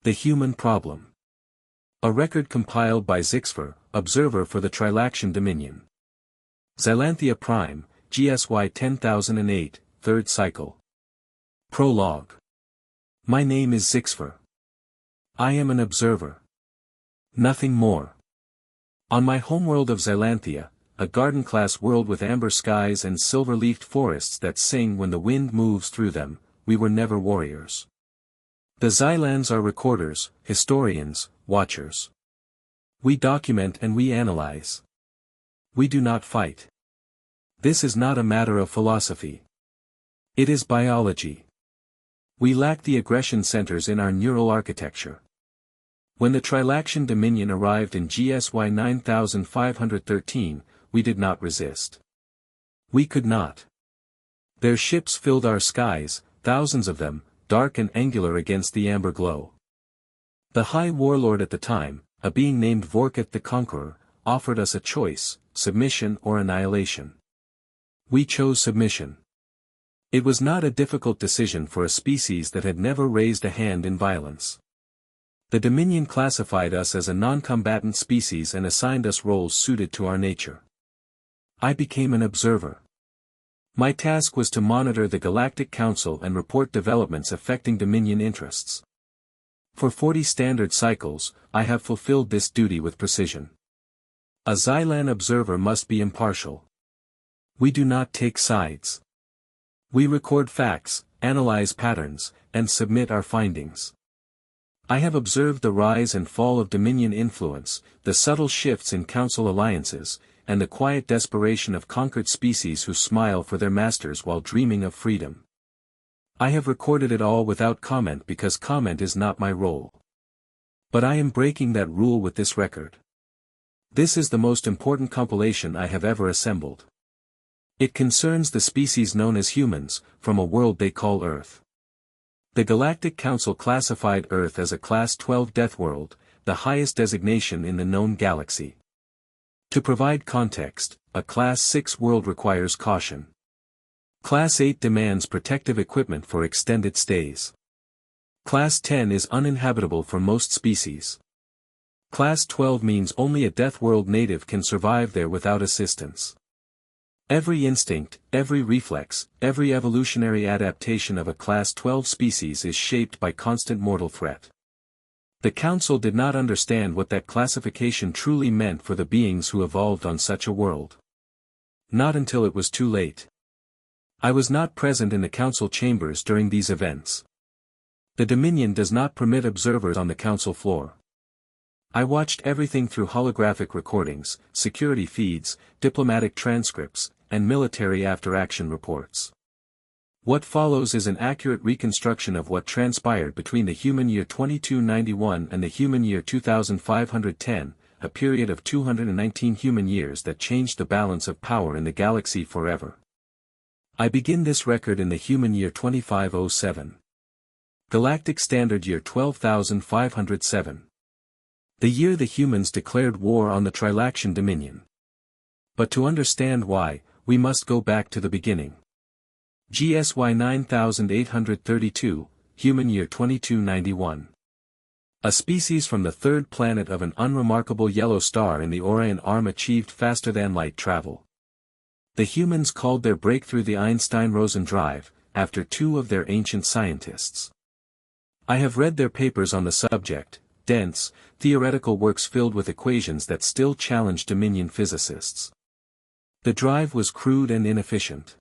The Human Problem. A record compiled by Zixpher, observer for the Trilaction Dominion. Xylanthia Prime, GSY 10008, 3rd cycle. Prologue. My name is Zixpher. I am an observer. Nothing more. On my homeworld of Xylanthia, a garden-class world with amber skies and silver-leafed forests that sing when the wind moves through them, we were never warriors. The Xylans are recorders, historians, watchers. We document and we analyze. We do not fight. This is not a matter of philosophy. It is biology. We lack the aggression centers in our neural architecture. When the Trilaction Dominion arrived in GSY 9513, we did not resist. We could not. Their ships filled our skies, thousands of them, dark and angular against the amber glow. The High Warlord at the time, a being named Vorketh the Conqueror, offered us a choice, submission or annihilation. We chose submission. It was not a difficult decision for a species that had never raised a hand in violence. The Dominion classified us as a non-combatant species and assigned us roles suited to our nature. I became an observer. My task was to monitor the Galactic Council and report developments affecting Dominion interests. For 40 standard cycles, I have fulfilled this duty with precision. A Xylan observer must be impartial. We do not take sides. We record facts, analyze patterns, and submit our findings. I have observed the rise and fall of Dominion influence, the subtle shifts in Council alliances, and the quiet desperation of conquered species who smile for their masters while dreaming of freedom. I have recorded it all without comment because comment is not my role. But I am breaking that rule with this record. This is the most important compilation I have ever assembled. It concerns the species known as humans, from a world they call Earth. The Galactic Council classified Earth as a Class 12 deathworld, the highest designation in the known galaxy. To provide context, a Class 6 world requires caution. Class 8 demands protective equipment for extended stays. Class 10 is uninhabitable for most species. Class 12 means only a deathworld native can survive there without assistance. Every instinct, every reflex, every evolutionary adaptation of a Class 12 species is shaped by constant mortal threat. The Council did not understand what that classification truly meant for the beings who evolved on such a world. Not until it was too late. I was not present in the Council chambers during these events. The Dominion does not permit observers on the Council floor. I watched everything through holographic recordings, security feeds, diplomatic transcripts, and military after-action reports. What follows is an accurate reconstruction of what transpired between the human year 2291 and the human year 2510, a period of 219 human years that changed the balance of power in the galaxy forever. I begin this record in the human year 2507. Galactic Standard Year 12507. The year the humans declared war on the Trilaction Dominion. But to understand why, we must go back to the beginning. GSY 9832, human year 2291. A species from the third planet of an unremarkable yellow star in the Orion Arm achieved faster-than-light travel. The humans called their breakthrough the Einstein-Rosen drive, after two of their ancient scientists. I have read their papers on the subject, dense, theoretical works filled with equations that still challenge Dominion physicists. The drive was crude and inefficient.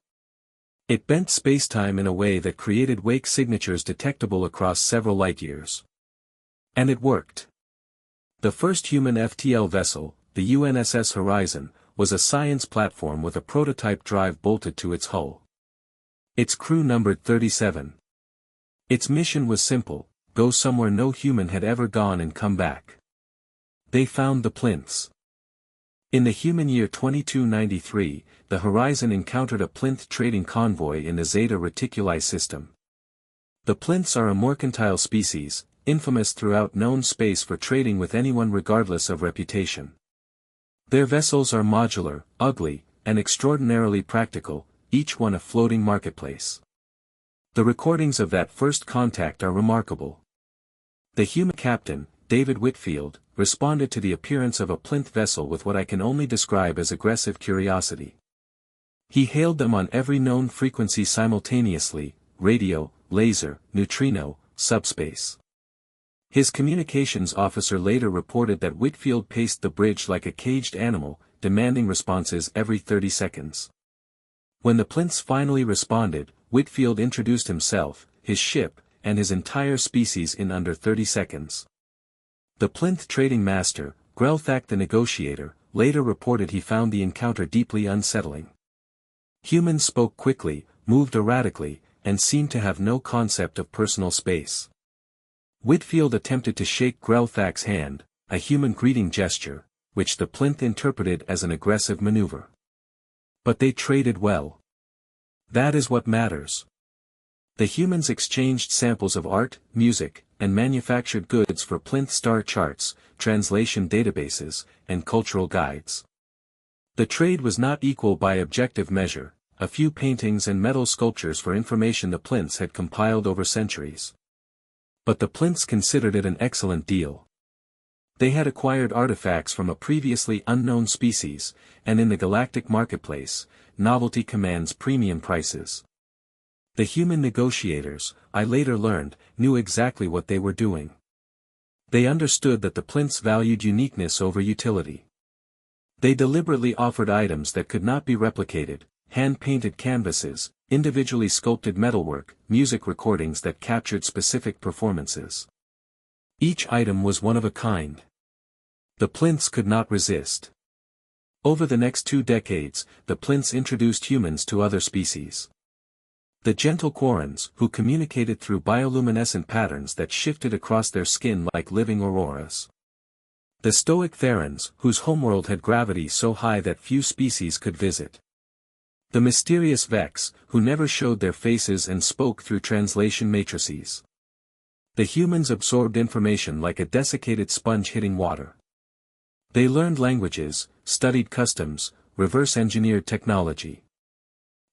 It bent spacetime in a way that created wake signatures detectable across several light-years. And it worked. The first human FTL vessel, the UNSS Horizon, was a science platform with a prototype drive bolted to its hull. Its crew numbered 37. Its mission was simple: go somewhere no human had ever gone and come back. They found the Plynths. In the human year 2293, the Horizon encountered a Plynth trading convoy in the Zeta Reticuli system. The Plynths are a mercantile species, infamous throughout known space for trading with anyone regardless of reputation. Their vessels are modular, ugly, and extraordinarily practical, each one a floating marketplace. The recordings of that first contact are remarkable. The human captain, David Whitfield, responded to the appearance of a Plynth vessel with what I can only describe as aggressive curiosity. He hailed them on every known frequency simultaneously: radio, laser, neutrino, subspace. His communications officer later reported that Whitfield paced the bridge like a caged animal, demanding responses every 30 seconds. When the Plynths finally responded, Whitfield introduced himself, his ship, and his entire species in under 30 seconds. The Plynth trading master, Grelthak the negotiator, later reported he found the encounter deeply unsettling. Humans spoke quickly, moved erratically, and seemed to have no concept of personal space. Whitfield attempted to shake Grelthak's hand, a human greeting gesture, which the Plynth interpreted as an aggressive maneuver. But they traded well. That is what matters. The humans exchanged samples of art, music, and manufactured goods for Plynth star charts, translation databases, and cultural guides. The trade was not equal by objective measure, a few paintings and metal sculptures for information the Plynths had compiled over centuries. But the Plynths considered it an excellent deal. They had acquired artifacts from a previously unknown species, and in the galactic marketplace, novelty commands premium prices. The human negotiators, I later learned, knew exactly what they were doing. They understood that the Plynths valued uniqueness over utility. They deliberately offered items that could not be replicated: hand-painted canvases, individually sculpted metalwork, music recordings that captured specific performances. Each item was one of a kind. The Plynths could not resist. Over the next 2 decades, the Plynths introduced humans to other species. The gentle Quarrens, who communicated through bioluminescent patterns that shifted across their skin like living auroras. The stoic Therans, whose homeworld had gravity so high that few species could visit. The mysterious Vex, who never showed their faces and spoke through translation matrices. The humans absorbed information like a desiccated sponge hitting water. They learned languages, studied customs, reverse-engineered technology.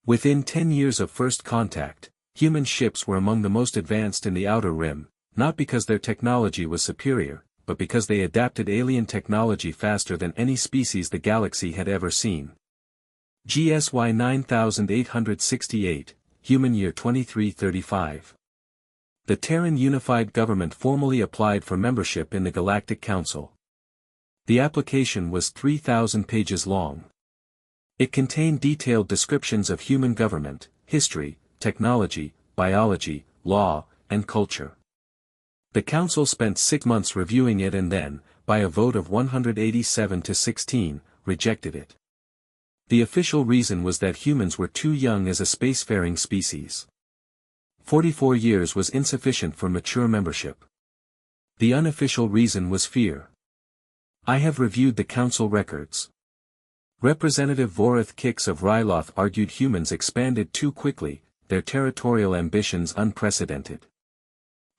Within 10 years of first contact, human ships were among the most advanced in the Outer Rim, not because their technology was superior, but because they adapted alien technology faster than any species the galaxy had ever seen. GSY 9868, Human Year 2335. The Terran Unified Government formally applied for membership in the Galactic Council. The application was 3,000 pages long. It contained detailed descriptions of human government, history, technology, biology, law, and culture. The Council spent 6 months reviewing it and then, by a vote of 187 to 16, rejected it. The official reason was that humans were too young as a spacefaring species. 44 years was insufficient for mature membership. The unofficial reason was fear. I have reviewed the Council records. Representative Voreth Kix of Ryloth argued humans expanded too quickly, their territorial ambitions unprecedented.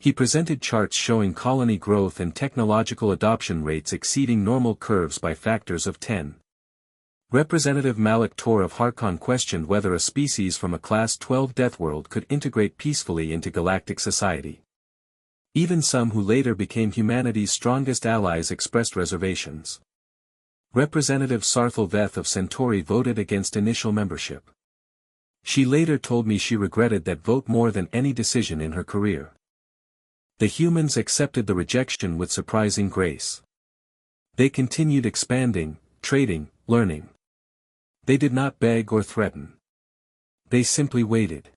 He presented charts showing colony growth and technological adoption rates exceeding normal curves by factors of 10. Representative Malik Tor of Harkon questioned whether a species from a Class 12 deathworld could integrate peacefully into galactic society. Even some who later became humanity's strongest allies expressed reservations. Representative Sarthel Veth of Centauri voted against initial membership. She later told me she regretted that vote more than any decision in her career. The humans accepted the rejection with surprising grace. They continued expanding, trading, learning. They did not beg or threaten. They simply waited.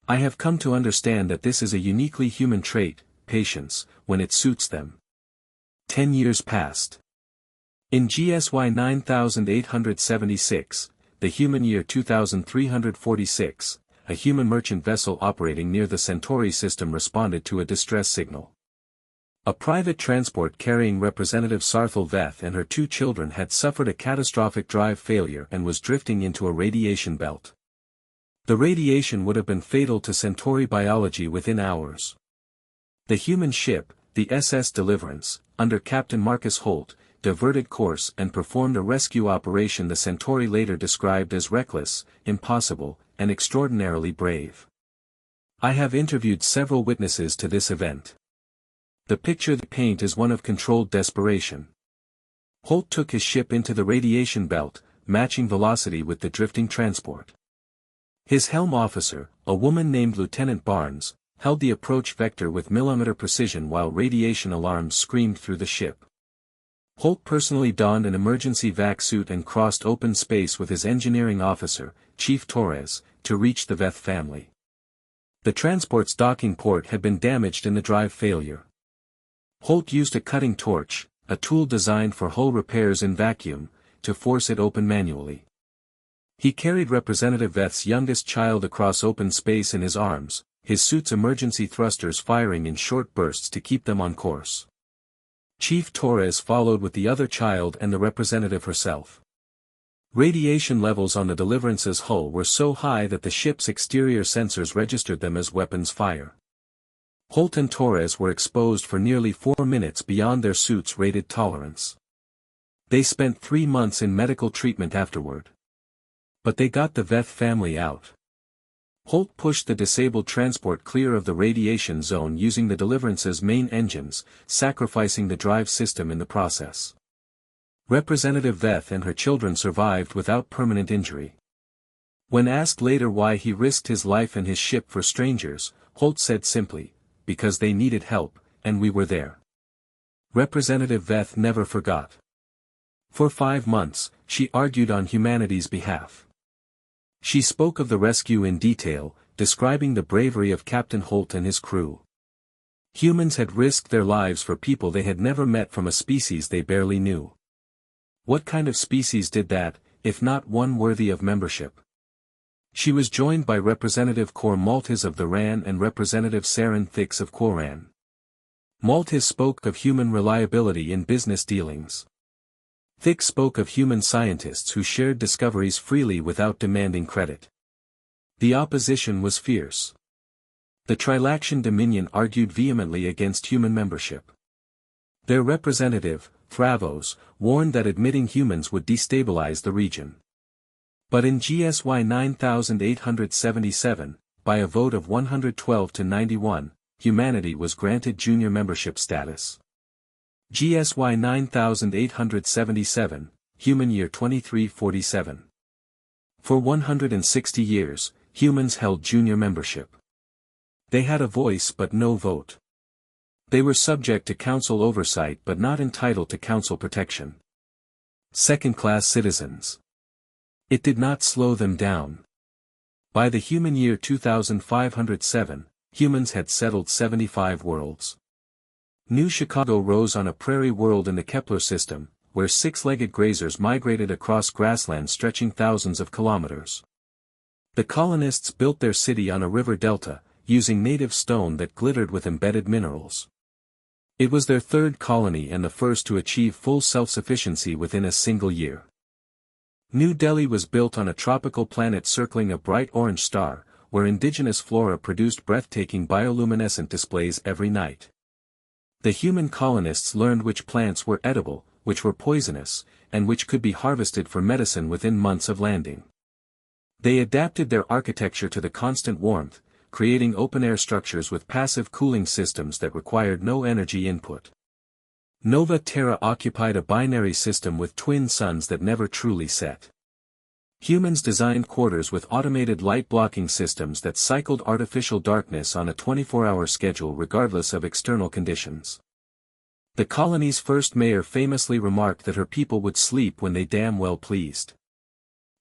I have come to understand that this is a uniquely human trait, patience, when it suits them. 10 years passed. In GSY 9876, the human year 2346, a human merchant vessel operating near the Centauri system responded to a distress signal. A private transport carrying Representative Sarthel Veth and her 2 children had suffered a catastrophic drive failure and was drifting into a radiation belt. The radiation would have been fatal to Centauri biology within hours. The human ship, the SS Deliverance, under Captain Marcus Holt, diverted course and performed a rescue operation the Centauri later described as reckless, impossible, and extraordinarily brave. I have interviewed several witnesses to this event. The picture they paint is one of controlled desperation. Holt took his ship into the radiation belt, matching velocity with the drifting transport. His helm officer, a woman named Lieutenant Barnes, held the approach vector with millimeter precision while radiation alarms screamed through the ship. Holt personally donned an emergency vac suit and crossed open space with his engineering officer, Chief Torres, to reach the Veth family. The transport's docking port had been damaged in the drive failure. Holt used a cutting torch, a tool designed for hull repairs in vacuum, to force it open manually. He carried Representative Veth's youngest child across open space in his arms, his suit's emergency thrusters firing in short bursts to keep them on course. Chief Torres followed with the other child and the representative herself. Radiation levels on the Deliverance's hull were so high that the ship's exterior sensors registered them as weapons fire. Holt and Torres were exposed for nearly 4 minutes beyond their suits' rated tolerance. They spent 3 months in medical treatment afterward. But they got the Veth family out. Holt pushed the disabled transport clear of the radiation zone using the Deliverance's main engines, sacrificing the drive system in the process. Representative Veth and her children survived without permanent injury. When asked later why he risked his life and his ship for strangers, Holt said simply, "Because they needed help, and we were there." Representative Veth never forgot. For 5 months, she argued on humanity's behalf. She spoke of the rescue in detail, describing the bravery of Captain Holt and his crew. Humans had risked their lives for people they had never met from a species they barely knew. What kind of species did that, if not one worthy of membership? She was joined by Representative Cor Maltese of the RAN and Representative Saren Thix of Quoran. Maltese spoke of human reliability in business dealings. Thix spoke of human scientists who shared discoveries freely without demanding credit. The opposition was fierce. The Trilaction Dominion argued vehemently against human membership. Their representative, Thravos, warned that admitting humans would destabilize the region. But in GSY 9877, by a vote of 112 to 91, humanity was granted junior membership status. GSY 9877, Human Year 2347. For 160 years, humans held junior membership. They had a voice but no vote. They were subject to council oversight but not entitled to council protection. Second-class citizens. It did not slow them down. By the human year 2507, humans had settled 75 worlds. New Chicago rose on a prairie world in the Kepler system, where 6-legged grazers migrated across grassland stretching thousands of kilometers. The colonists built their city on a river delta, using native stone that glittered with embedded minerals. It was their 3rd colony and the first to achieve full self-sufficiency within a single year. New Delhi was built on a tropical planet circling a bright orange star, where indigenous flora produced breathtaking bioluminescent displays every night. The human colonists learned which plants were edible, which were poisonous, and which could be harvested for medicine within months of landing. They adapted their architecture to the constant warmth, creating open-air structures with passive cooling systems that required no energy input. Nova Terra occupied a binary system with twin suns that never truly set. Humans designed quarters with automated light-blocking systems that cycled artificial darkness on a 24-hour schedule regardless of external conditions. The colony's first mayor famously remarked that her people would sleep when they damn well pleased.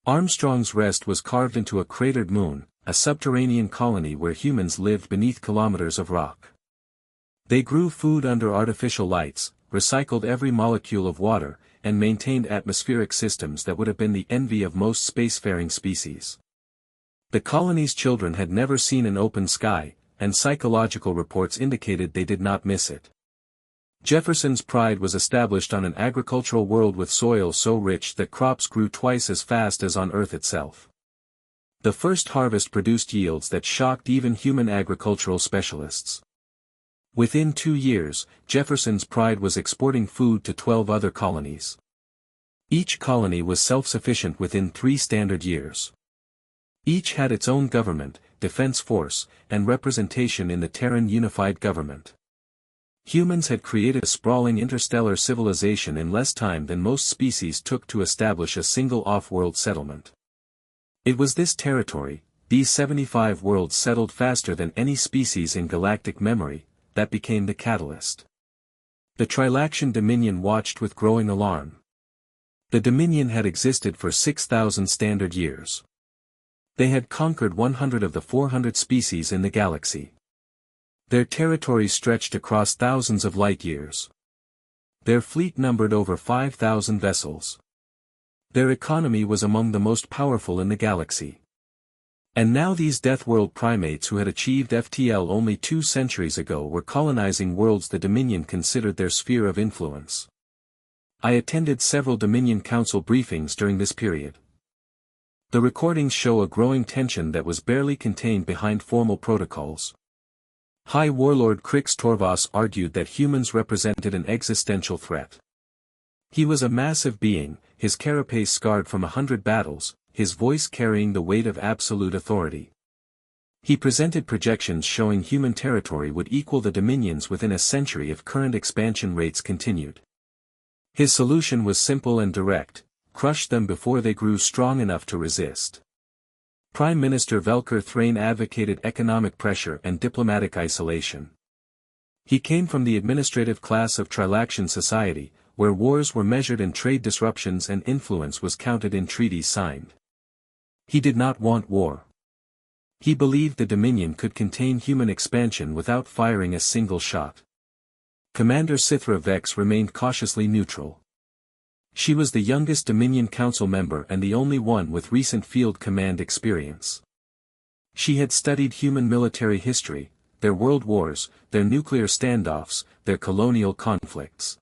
Armstrong's Rest was carved into a cratered moon, a subterranean colony where humans lived beneath kilometers of rock. They grew food under artificial lights, recycled every molecule of water, and maintained atmospheric systems that would have been the envy of most spacefaring species. The colony's children had never seen an open sky, and psychological reports indicated they did not miss it. Jefferson's Pride was established on an agricultural world with soil so rich that crops grew twice as fast as on Earth itself. The first harvest produced yields that shocked even human agricultural specialists. Within 2 years, Jefferson's Pride was exporting food to 12 other colonies. Each colony was self-sufficient within 3 standard years. Each had its own government, defense force, and representation in the Terran Unified Government. Humans had created a sprawling interstellar civilization in less time than most species took to establish a single off-world settlement. It was this territory, these 75 worlds settled faster than any species in galactic memory, that became the catalyst. The Trilaction Dominion watched with growing alarm. The Dominion had existed for 6,000 standard years. They had conquered 100 of the 400 species in the galaxy. Their territory stretched across thousands of light-years. Their fleet numbered over 5,000 vessels. Their economy was among the most powerful in the galaxy. And now these deathworld primates who had achieved FTL only 2 centuries ago were colonizing worlds the Dominion considered their sphere of influence. I attended several Dominion Council briefings during this period. The recordings show a growing tension that was barely contained behind formal protocols. High Warlord Torvoss argued that humans represented an existential threat. He was a massive being, his carapace scarred from 100 battles, his voice carrying the weight of absolute authority. He presented projections showing human territory would equal the Dominions within a century if current expansion rates continued. His solution was simple and direct: crush them before they grew strong enough to resist. Prime Minister Velker Thrain advocated economic pressure and diplomatic isolation. He came from the administrative class of Trilaction society, where wars were measured in trade disruptions and influence was counted in treaties signed. He did not want war. He believed the Dominion could contain human expansion without firing a single shot. Commander Sithra Vex remained cautiously neutral. She was the youngest Dominion Council member and the only one with recent field command experience. She had studied human military history, their world wars, their nuclear standoffs, their colonial conflicts.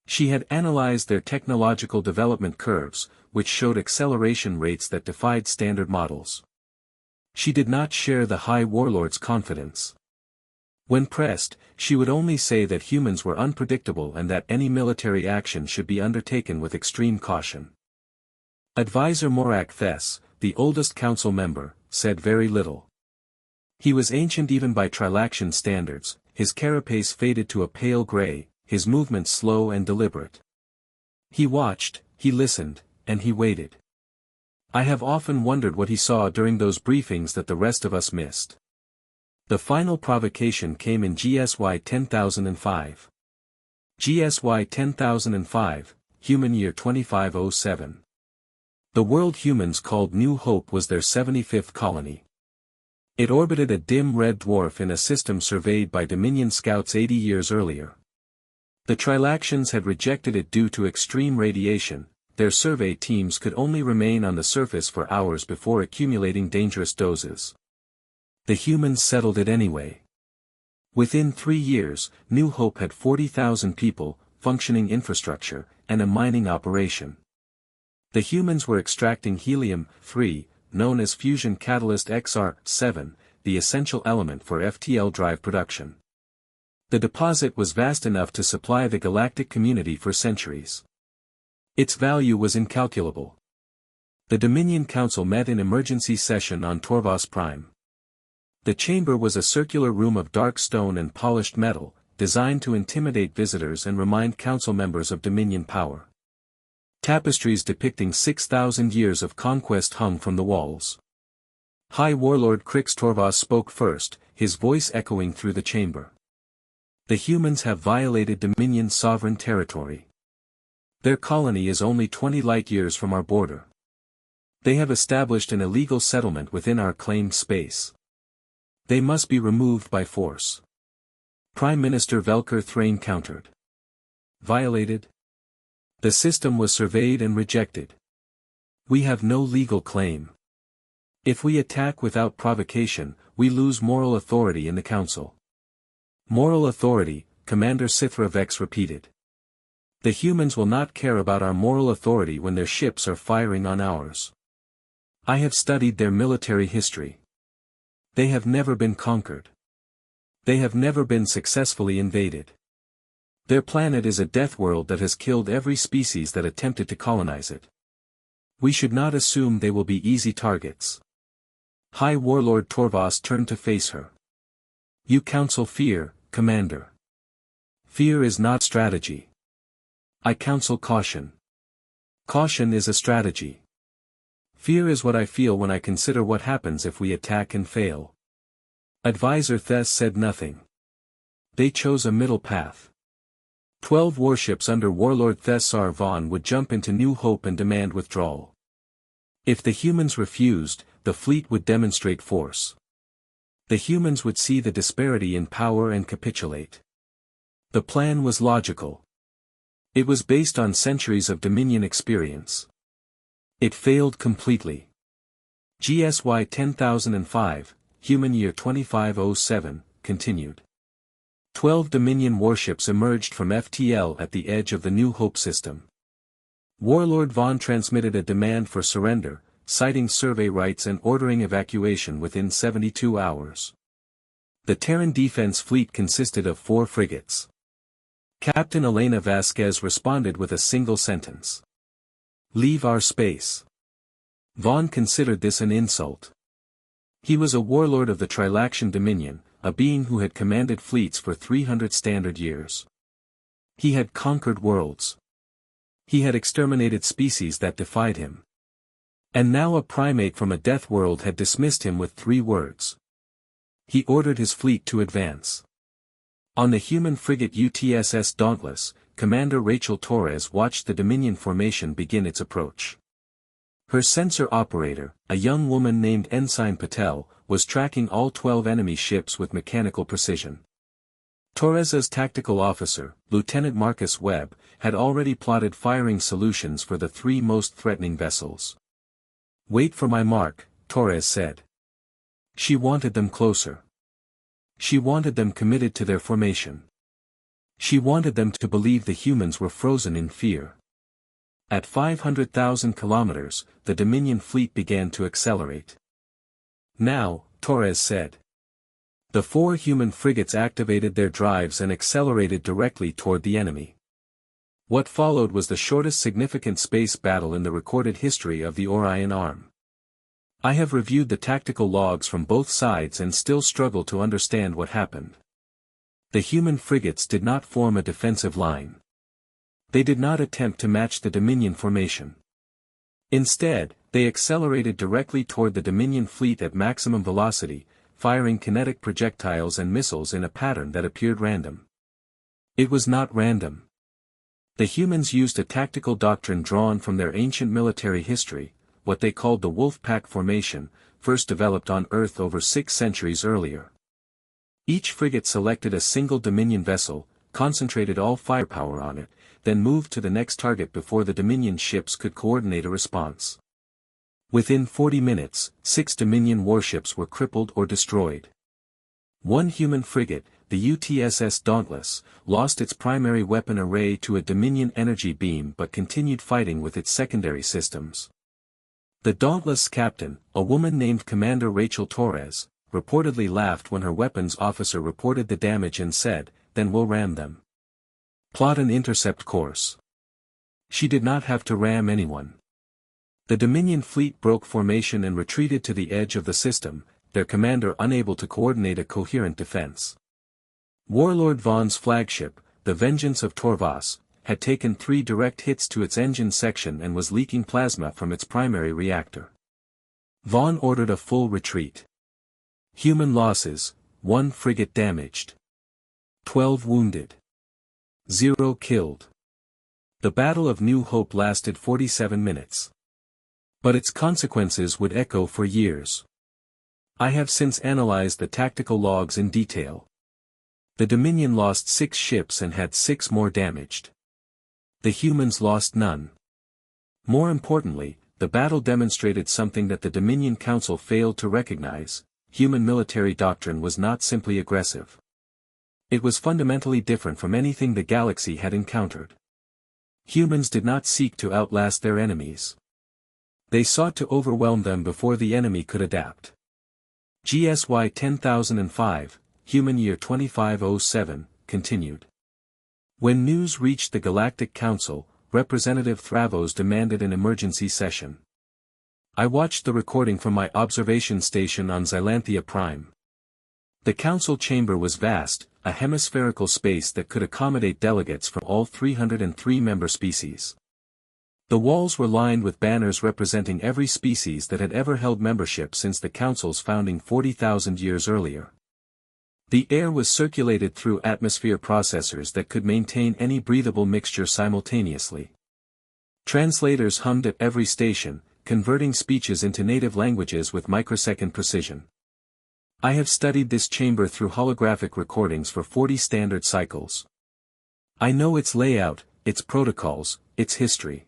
She had analyzed their technological development curves, which showed acceleration rates that defied standard models. She did not share the High Warlord's confidence. When pressed, she would only say that humans were unpredictable and that any military action should be undertaken with extreme caution. Advisor Morak Thes, the oldest council member, said very little. He was ancient even by Trilaction standards, his carapace faded to a pale gray, his movements slow and deliberate. He watched, he listened, and he waited. I have often wondered what he saw during those briefings that the rest of us missed. The final provocation came in GSY 10005. GSY 10005, Human Year 2507. The world humans called New Hope was their 75th colony. It orbited a dim red dwarf in a system surveyed by Dominion scouts 80 years earlier. The Trilactions had rejected it due to extreme radiation. Their survey teams could only remain on the surface for hours before accumulating dangerous doses. The humans settled it anyway. Within 3 years, New Hope had 40,000 people, functioning infrastructure, and a mining operation. The humans were extracting helium-3, known as fusion catalyst XR-7, the essential element for FTL drive production. The deposit was vast enough to supply the galactic community for centuries. Its value was incalculable. The Dominion Council met in emergency session on Torvoss Prime. The chamber was a circular room of dark stone and polished metal, designed to intimidate visitors and remind council members of Dominion power. Tapestries depicting 6,000 years of conquest hung from the walls. High Warlord Torvoss spoke first, his voice echoing through the chamber. The humans have violated Dominion's sovereign territory. Their colony is only 20 light-years from our border. They have established an illegal settlement within our claimed space. They must be removed by force. Prime Minister Velker Thrain countered. Violated? The system was surveyed and rejected. We have no legal claim. If we attack without provocation, we lose moral authority in the council. Moral authority, Commander Sithra Vex repeated. The humans will not care about our moral authority when their ships are firing on ours. I have studied their military history. They have never been conquered. They have never been successfully invaded. Their planet is a death world that has killed every species that attempted to colonize it. We should not assume they will be easy targets. High Warlord Torvoss turned to face her. You counsel fear, Commander. Fear is not strategy. I counsel caution. Caution is a strategy. Fear is what I feel when I consider what happens if we attack and fail. Advisor Veth said nothing. They chose a middle path. 12 warships under Warlord Thessar Vaughn would jump into New Hope and demand withdrawal. If the humans refused, the fleet would demonstrate force. The humans would see the disparity in power and capitulate. The plan was logical. It was based on centuries of Dominion experience. It failed completely. GSY 10005, Human Year 2507, continued. 12 Dominion warships emerged from FTL at the edge of the New Hope system. Warlord Vaughn transmitted a demand for surrender, citing survey rights and ordering evacuation within 72 hours. The Terran defense fleet consisted of 4 frigates. Captain Elena Vasquez responded with a single sentence. "Leave our space." Vaughn considered this an insult. He was a warlord of the Trilaction Dominion, a being who had commanded fleets for 300 standard years. He had conquered worlds. He had exterminated species that defied him. And now a primate from a death world had dismissed him with 3 words. He ordered his fleet to advance. On the human frigate UTSS Dauntless, Commander Rachel Torres watched the Dominion formation begin its approach. Her sensor operator, a young woman named Ensign Patel, was tracking all 12 enemy ships with mechanical precision. Torres's tactical officer, Lieutenant Marcus Webb, had already plotted firing solutions for the 3 most threatening vessels. "Wait for my mark," Torres said. She wanted them closer. She wanted them committed to their formation. She wanted them to believe the humans were frozen in fear. At 500,000 kilometers, the Dominion fleet began to accelerate. "Now," Torres said. The 4 human frigates activated their drives and accelerated directly toward the enemy. What followed was the shortest significant space battle in the recorded history of the Orion Arm. I have reviewed the tactical logs from both sides and still struggle to understand what happened. The human frigates did not form a defensive line. They did not attempt to match the Dominion formation. Instead, they accelerated directly toward the Dominion fleet at maximum velocity, firing kinetic projectiles and missiles in a pattern that appeared random. It was not random. The humans used a tactical doctrine drawn from their ancient military history, what they called the Wolf Pack formation, first developed on Earth over 6 centuries earlier. Each frigate selected a single Dominion vessel, concentrated all firepower on it, then moved to the next target before the Dominion ships could coordinate a response. Within 40 minutes, 6 Dominion warships were crippled or destroyed. One human frigate, the UTSS Dauntless, lost its primary weapon array to a Dominion energy beam but continued fighting with its secondary systems. The Dauntless' captain, a woman named Commander Rachel Torres, reportedly laughed when her weapons officer reported the damage and said, "Then we'll ram them. Plot an intercept course." She did not have to ram anyone. The Dominion fleet broke formation and retreated to the edge of the system, their commander unable to coordinate a coherent defense. Warlord Vaughn's flagship, the Vengeance of Torvoss, had taken 3 direct hits to its engine section and was leaking plasma from its primary reactor. Vaughn ordered a full retreat. Human losses: 1 frigate damaged. 12 wounded. 0 killed. The Battle of New Hope lasted 47 minutes. But its consequences would echo for years. I have since analyzed the tactical logs in detail. The Dominion lost 6 ships and had 6 more damaged. The humans lost none. More importantly, the battle demonstrated something that the Dominion Council failed to recognize: human military doctrine was not simply aggressive. It was fundamentally different from anything the galaxy had encountered. Humans did not seek to outlast their enemies. They sought to overwhelm them before the enemy could adapt. GSY 10005, Human Year 2507, continued. When news reached the Galactic Council, Representative Thravos demanded an emergency session. I watched the recording from my observation station on Xylanthia Prime. The council chamber was vast, a hemispherical space that could accommodate delegates from all 303 member species. The walls were lined with banners representing every species that had ever held membership since the council's founding 40,000 years earlier. The air was circulated through atmosphere processors that could maintain any breathable mixture simultaneously. Translators hummed at every station, converting speeches into native languages with microsecond precision. I have studied this chamber through holographic recordings for 40 standard cycles. I know its layout, its protocols, its history.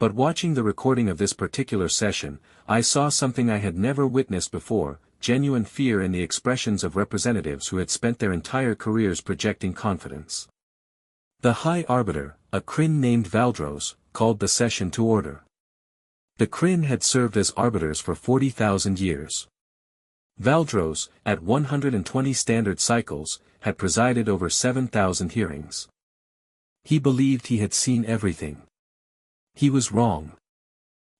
But watching the recording of this particular session, I saw something I had never witnessed before, genuine fear in the expressions of representatives who had spent their entire careers projecting confidence. The High Arbiter, a Kryn named Valdros, called the session to order. The Kryn had served as arbiters for 40,000 years. Valdros, at 120 standard cycles, had presided over 7,000 hearings. He believed he had seen everything. He was wrong.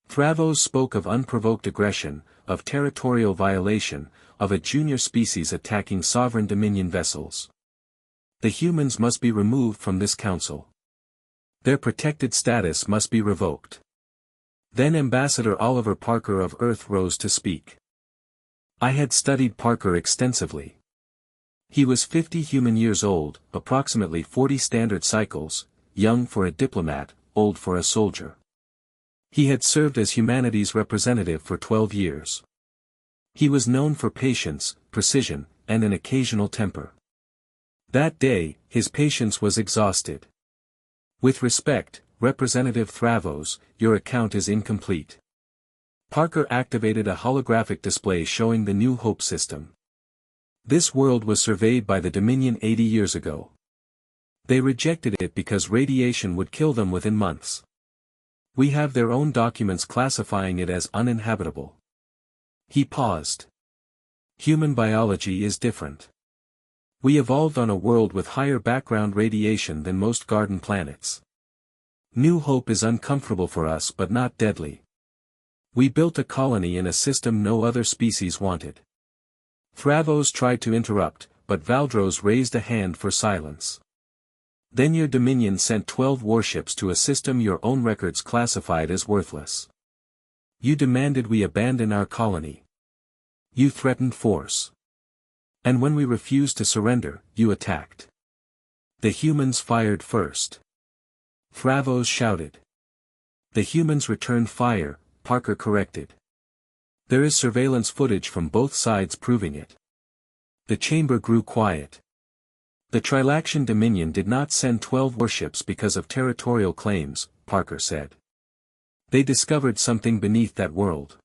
Travos spoke of unprovoked aggression, of territorial violation, of a junior species attacking sovereign dominion vessels. The humans must be removed from this council. Their protected status must be revoked. Then Ambassador Oliver Parker of Earth rose to speak. I had studied Parker extensively. He was 50 human years old, approximately 40 standard cycles, young for a diplomat, old for a soldier. He had served as humanity's representative for 12 years. He was known for patience, precision, and an occasional temper. That day, his patience was exhausted. With respect, Representative Travos, your account is incomplete. Parker activated a holographic display showing the New Hope system. This world was surveyed by the Dominion 80 years ago. They rejected it because radiation would kill them within months. We have their own documents classifying it as uninhabitable. He paused. Human biology is different. We evolved on a world with higher background radiation than most garden planets. New Hope is uncomfortable for us but not deadly. We built a colony in a system no other species wanted. Travos tried to interrupt, but Valdros raised a hand for silence. Then your Dominion sent 12 warships to a system your own records classified as worthless. You demanded we abandon our colony. You threatened force. And when we refused to surrender, you attacked. The humans fired first. Travos shouted. The humans returned fire, Parker corrected. There is surveillance footage from both sides proving it. The chamber grew quiet. The Trilaction Dominion did not send 12 warships because of territorial claims, Parker said. They discovered something beneath that world.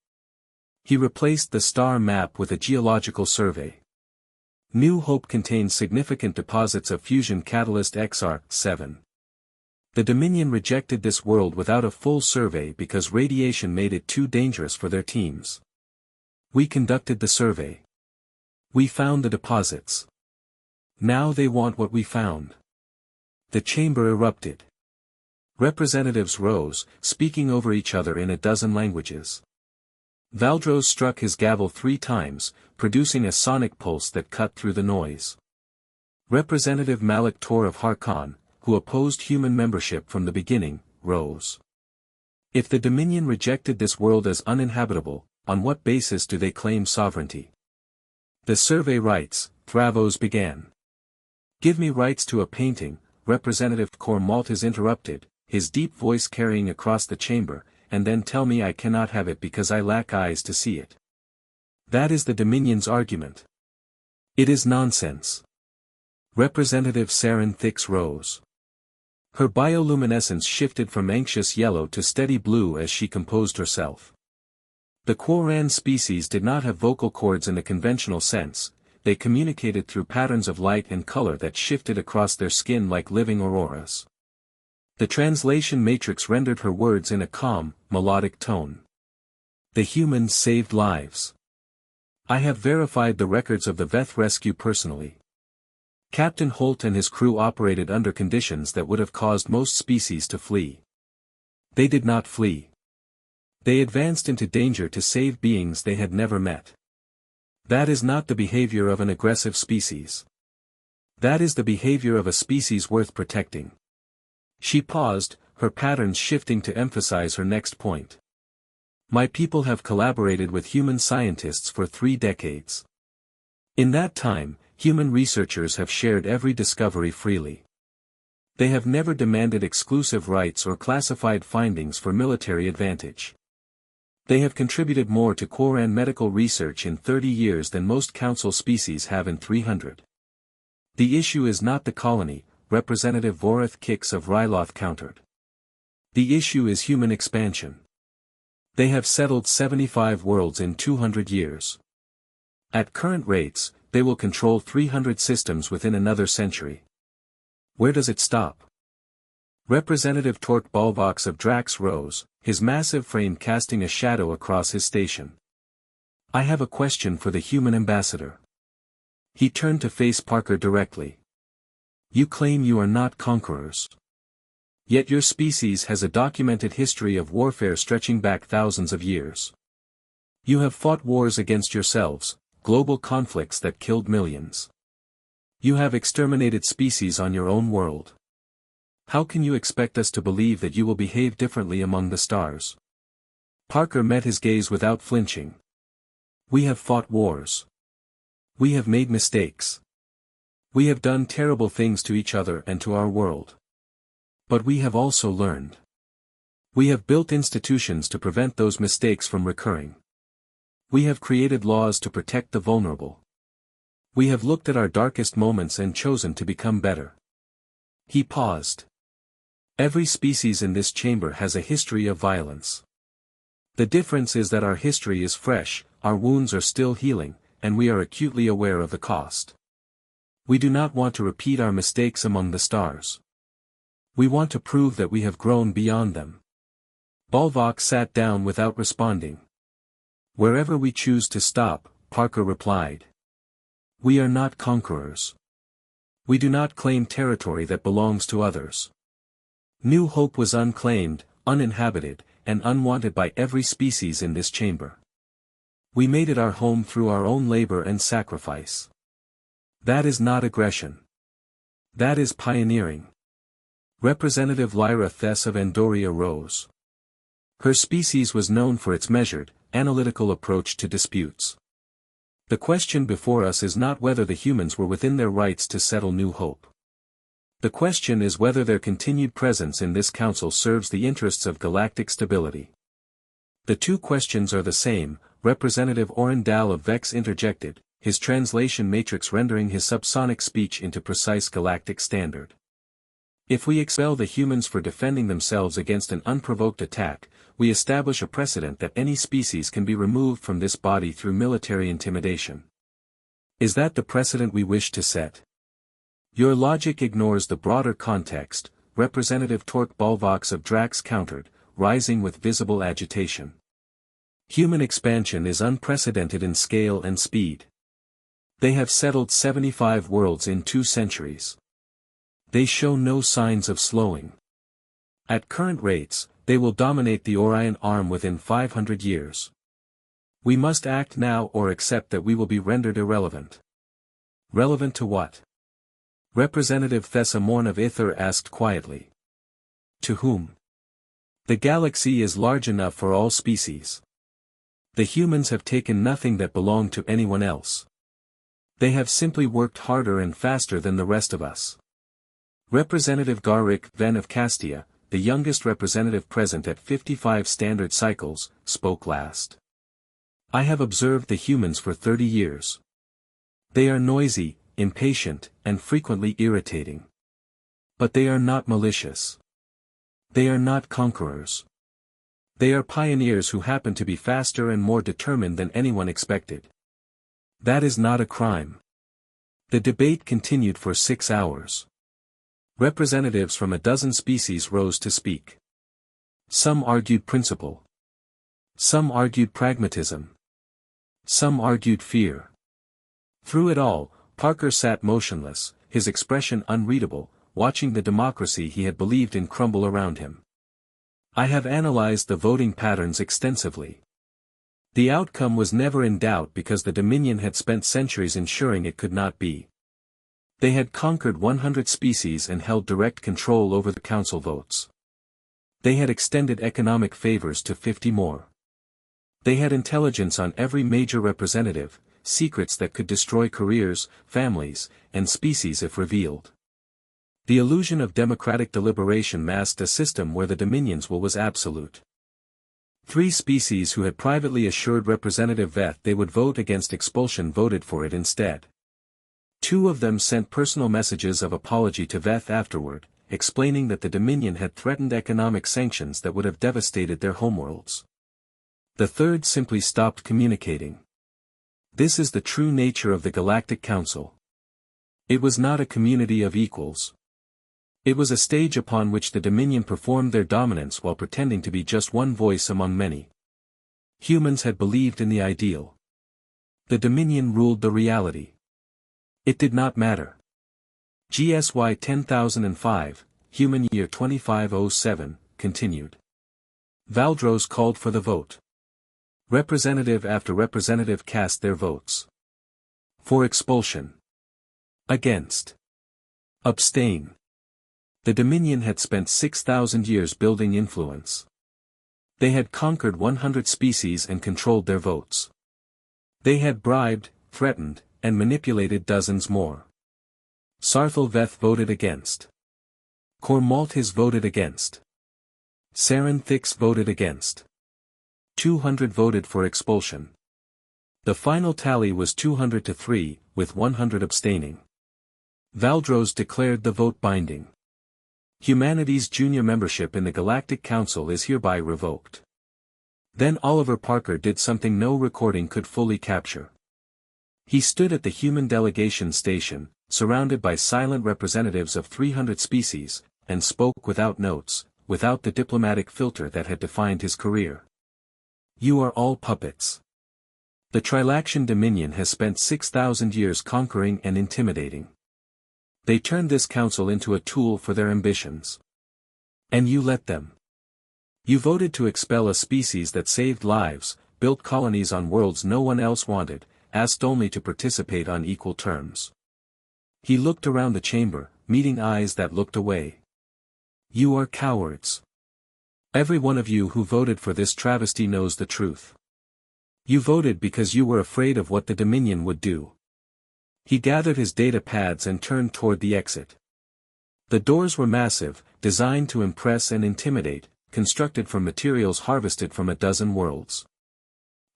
He replaced the star map with a geological survey. New Hope contains significant deposits of fusion catalyst XR7. The Dominion rejected this world without a full survey because radiation made it too dangerous for their teams. We conducted the survey. We found the deposits. Now they want what we found. The chamber erupted. Representatives rose, speaking over each other in a dozen languages. Valdros struck his gavel 3 times, producing a sonic pulse that cut through the noise. Representative Malik Tor of Harkon, who opposed human membership from the beginning, rose. If the Dominion rejected this world as uninhabitable, on what basis do they claim sovereignty? The survey rights, Travos began. Give me rights to a painting, Representative Kor Maltese interrupted, his deep voice carrying across the chamber, and then tell me I cannot have it because I lack eyes to see it. That is the Dominion's argument. It is nonsense. Representative Saren Thix rose. Her bioluminescence shifted from anxious yellow to steady blue as she composed herself. The Quoran species did not have vocal cords in the conventional sense, they communicated through patterns of light and color that shifted across their skin like living auroras. The translation matrix rendered her words in a calm, melodic tone. The humans saved lives. I have verified the records of the Veth rescue personally. Captain Holt and his crew operated under conditions that would have caused most species to flee. They did not flee. They advanced into danger to save beings they had never met. That is not the behavior of an aggressive species. That is the behavior of a species worth protecting. She paused, her patterns shifting to emphasize her next point. My people have collaborated with human scientists for 3 decades. In that time, human researchers have shared every discovery freely. They have never demanded exclusive rights or classified findings for military advantage. They have contributed more to core and medical research in 30 years than most council species have in 300. The issue is not the colony, Representative Voreth Kix of Ryloth countered. The issue is human expansion. They have settled 75 worlds in 200 years. At current rates, they will control 300 systems within another century. Where does it stop? Representative Tork Balvox of Drax rose, his massive frame casting a shadow across his station. I have a question for the human ambassador. He turned to face Parker directly. You claim you are not conquerors. Yet your species has a documented history of warfare stretching back thousands of years. You have fought wars against yourselves, global conflicts that killed millions. You have exterminated species on your own world. How can you expect us to believe that you will behave differently among the stars? Parker met his gaze without flinching. We have fought wars. We have made mistakes. We have done terrible things to each other and to our world. But we have also learned. We have built institutions to prevent those mistakes from recurring. We have created laws to protect the vulnerable. We have looked at our darkest moments and chosen to become better. He paused. Every species in this chamber has a history of violence. The difference is that our history is fresh, our wounds are still healing, and we are acutely aware of the cost. We do not want to repeat our mistakes among the stars. We want to prove that we have grown beyond them. Balvox sat down without responding. Wherever we choose to stop, Parker replied. We are not conquerors. We do not claim territory that belongs to others. New Hope was unclaimed, uninhabited, and unwanted by every species in this chamber. We made it our home through our own labor and sacrifice. That is not aggression. That is pioneering. Representative Lyra Thess of Andoria rose. Her species was known for its measured, analytical approach to disputes. The question before us is not whether the humans were within their rights to settle New Hope. The question is whether their continued presence in this council serves the interests of galactic stability. The two questions are the same, Representative Orendal of Vex interjected, his translation matrix rendering his subsonic speech into precise galactic standard. If we expel the humans for defending themselves against an unprovoked attack, we establish a precedent that any species can be removed from this body through military intimidation. Is that the precedent we wish to set? Your logic ignores the broader context, Representative Tork Balvox of Drax countered, rising with visible agitation. Human expansion is unprecedented in scale and speed. They have settled 75 worlds in 2 centuries. They show no signs of slowing. At current rates, they will dominate the Orion Arm within 500 years. We must act now or accept that we will be rendered irrelevant. Relevant to what? Representative Thessamorn of Ither asked quietly. To whom? The galaxy is large enough for all species. The humans have taken nothing that belonged to anyone else. They have simply worked harder and faster than the rest of us. Representative Garrick Ven of Castia, the youngest representative present at 55 standard cycles, spoke last. I have observed the humans for 30 years. They are noisy, impatient, and frequently irritating. But they are not malicious. They are not conquerors. They are pioneers who happen to be faster and more determined than anyone expected. That is not a crime. The debate continued for 6 hours. Representatives from a dozen species rose to speak. Some argued principle. Some argued pragmatism. Some argued fear. Through it all, Parker sat motionless, his expression unreadable, watching the democracy he had believed in crumble around him. I have analyzed the voting patterns extensively. The outcome was never in doubt because the Dominion had spent centuries ensuring it could not be. They had conquered 100 species and held direct control over the council votes. They had extended economic favors to 50 more. They had intelligence on every major representative, secrets that could destroy careers, families, and species if revealed. The illusion of democratic deliberation masked a system where the Dominion's will was absolute. 3 species who had privately assured Representative Veth they would vote against expulsion voted for it instead. 2 of them sent personal messages of apology to Veth afterward, explaining that the Dominion had threatened economic sanctions that would have devastated their homeworlds. The 3rd simply stopped communicating. This is the true nature of the Galactic Council. It was not a community of equals. It was a stage upon which the Dominion performed their dominance while pretending to be just one voice among many. Humans had believed in the ideal. The Dominion ruled the reality. It did not matter. GSY 10005, Human Year 2507, continued. Valdros called for the vote. Representative after representative cast their votes. For expulsion. Against. Abstain. The Dominion had spent 6,000 years building influence. They had conquered 100 species and controlled their votes. They had bribed, threatened, and manipulated dozens more. Sarthel Veth voted against. Cormaltis voted against. Saren Thix voted against. 200 voted for expulsion. The final tally was 200 to 3, with 100 abstaining. Valdros declared the vote binding. Humanity's junior membership in the Galactic Council is hereby revoked. Then Oliver Parker did something no recording could fully capture. He stood at the human delegation station, surrounded by silent representatives of 300 species, and spoke without notes, without the diplomatic filter that had defined his career. You are all puppets. The Trilaction Dominion has spent 6,000 years conquering and intimidating. They turned this council into a tool for their ambitions. And you let them. You voted to expel a species that saved lives, built colonies on worlds no one else wanted, asked only to participate on equal terms. He looked around the chamber, meeting eyes that looked away. You are cowards. Every one of you who voted for this travesty knows the truth. You voted because you were afraid of what the Dominion would do. He gathered his data pads and turned toward the exit. The doors were massive, designed to impress and intimidate, constructed from materials harvested from a dozen worlds.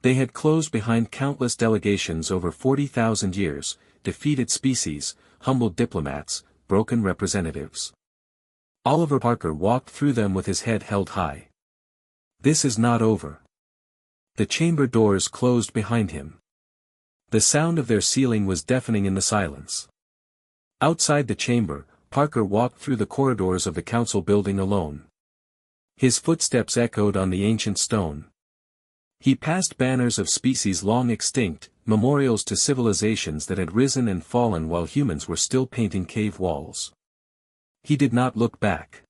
They had closed behind countless delegations over 40,000 years, defeated species, humbled diplomats, broken representatives. Oliver Parker walked through them with his head held high. This is not over. The chamber doors closed behind him. The sound of their sealing was deafening in the silence. Outside the chamber, Parker walked through the corridors of the council building alone. His footsteps echoed on the ancient stone. He passed banners of species long extinct, memorials to civilizations that had risen and fallen while humans were still painting cave walls. He did not look back.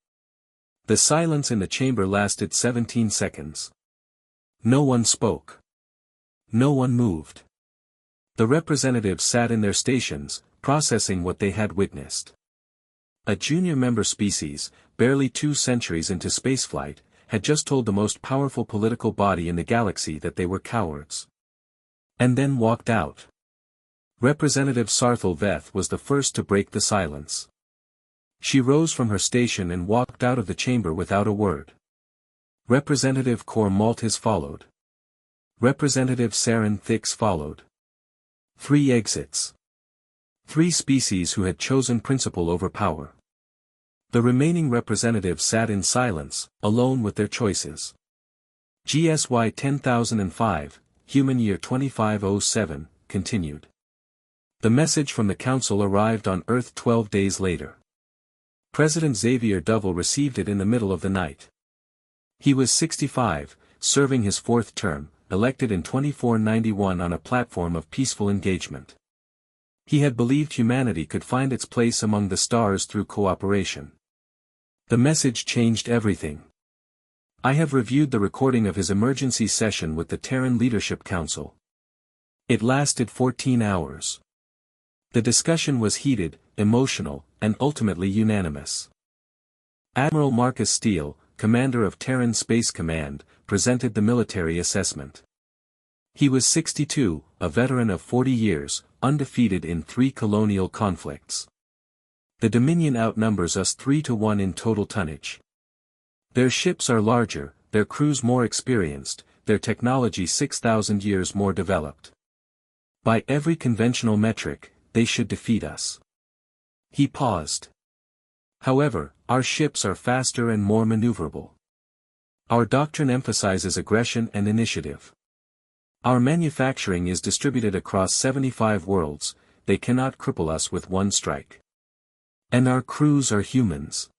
The silence in the chamber lasted 17 seconds. No one spoke. No one moved. The representatives sat in their stations, processing what they had witnessed. A junior member species, barely 2 centuries into spaceflight, had just told the most powerful political body in the galaxy that they were cowards. And then walked out. Representative Sarthel Veth was the first to break the silence. She rose from her station and walked out of the chamber without a word. Representative Cormaltis followed. Representative Saren Thix followed. 3 exits. 3 species who had chosen principle over power. The remaining representatives sat in silence, alone with their choices. GSY 10005, Human Year 2507, continued. The message from the Council arrived on Earth 12 days later. President Xavier Dovell received it in the middle of the night. He was 65, serving his 4th term, elected in 2491 on a platform of peaceful engagement. He had believed humanity could find its place among the stars through cooperation. The message changed everything. I have reviewed the recording of his emergency session with the Terran Leadership Council. It lasted 14 hours. The discussion was heated, emotional, and ultimately unanimous. Admiral Marcus Steele, commander of Terran Space Command, presented the military assessment. He was 62, a veteran of 40 years, undefeated in 3 colonial conflicts. The Dominion outnumbers us 3-1 in total tonnage. Their ships are larger, their crews more experienced, their technology 6,000 years more developed. By every conventional metric, they should defeat us. He paused. However, our ships are faster and more maneuverable. Our doctrine emphasizes aggression and initiative. Our manufacturing is distributed across 75 worlds, they cannot cripple us with one strike. And our crews are humans.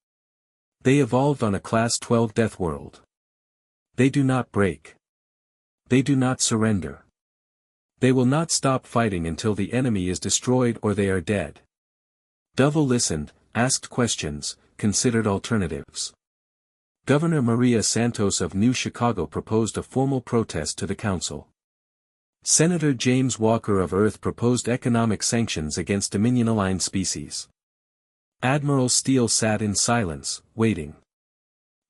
They evolved on a Class 12 deathworld. They do not break. They do not surrender. They will not stop fighting until the enemy is destroyed or they are dead. Dovell listened, asked questions, considered alternatives. Governor Maria Santos of New Chicago proposed a formal protest to the council. Senator James Walker of Earth proposed economic sanctions against Dominion-aligned species. Admiral Steele sat in silence, waiting.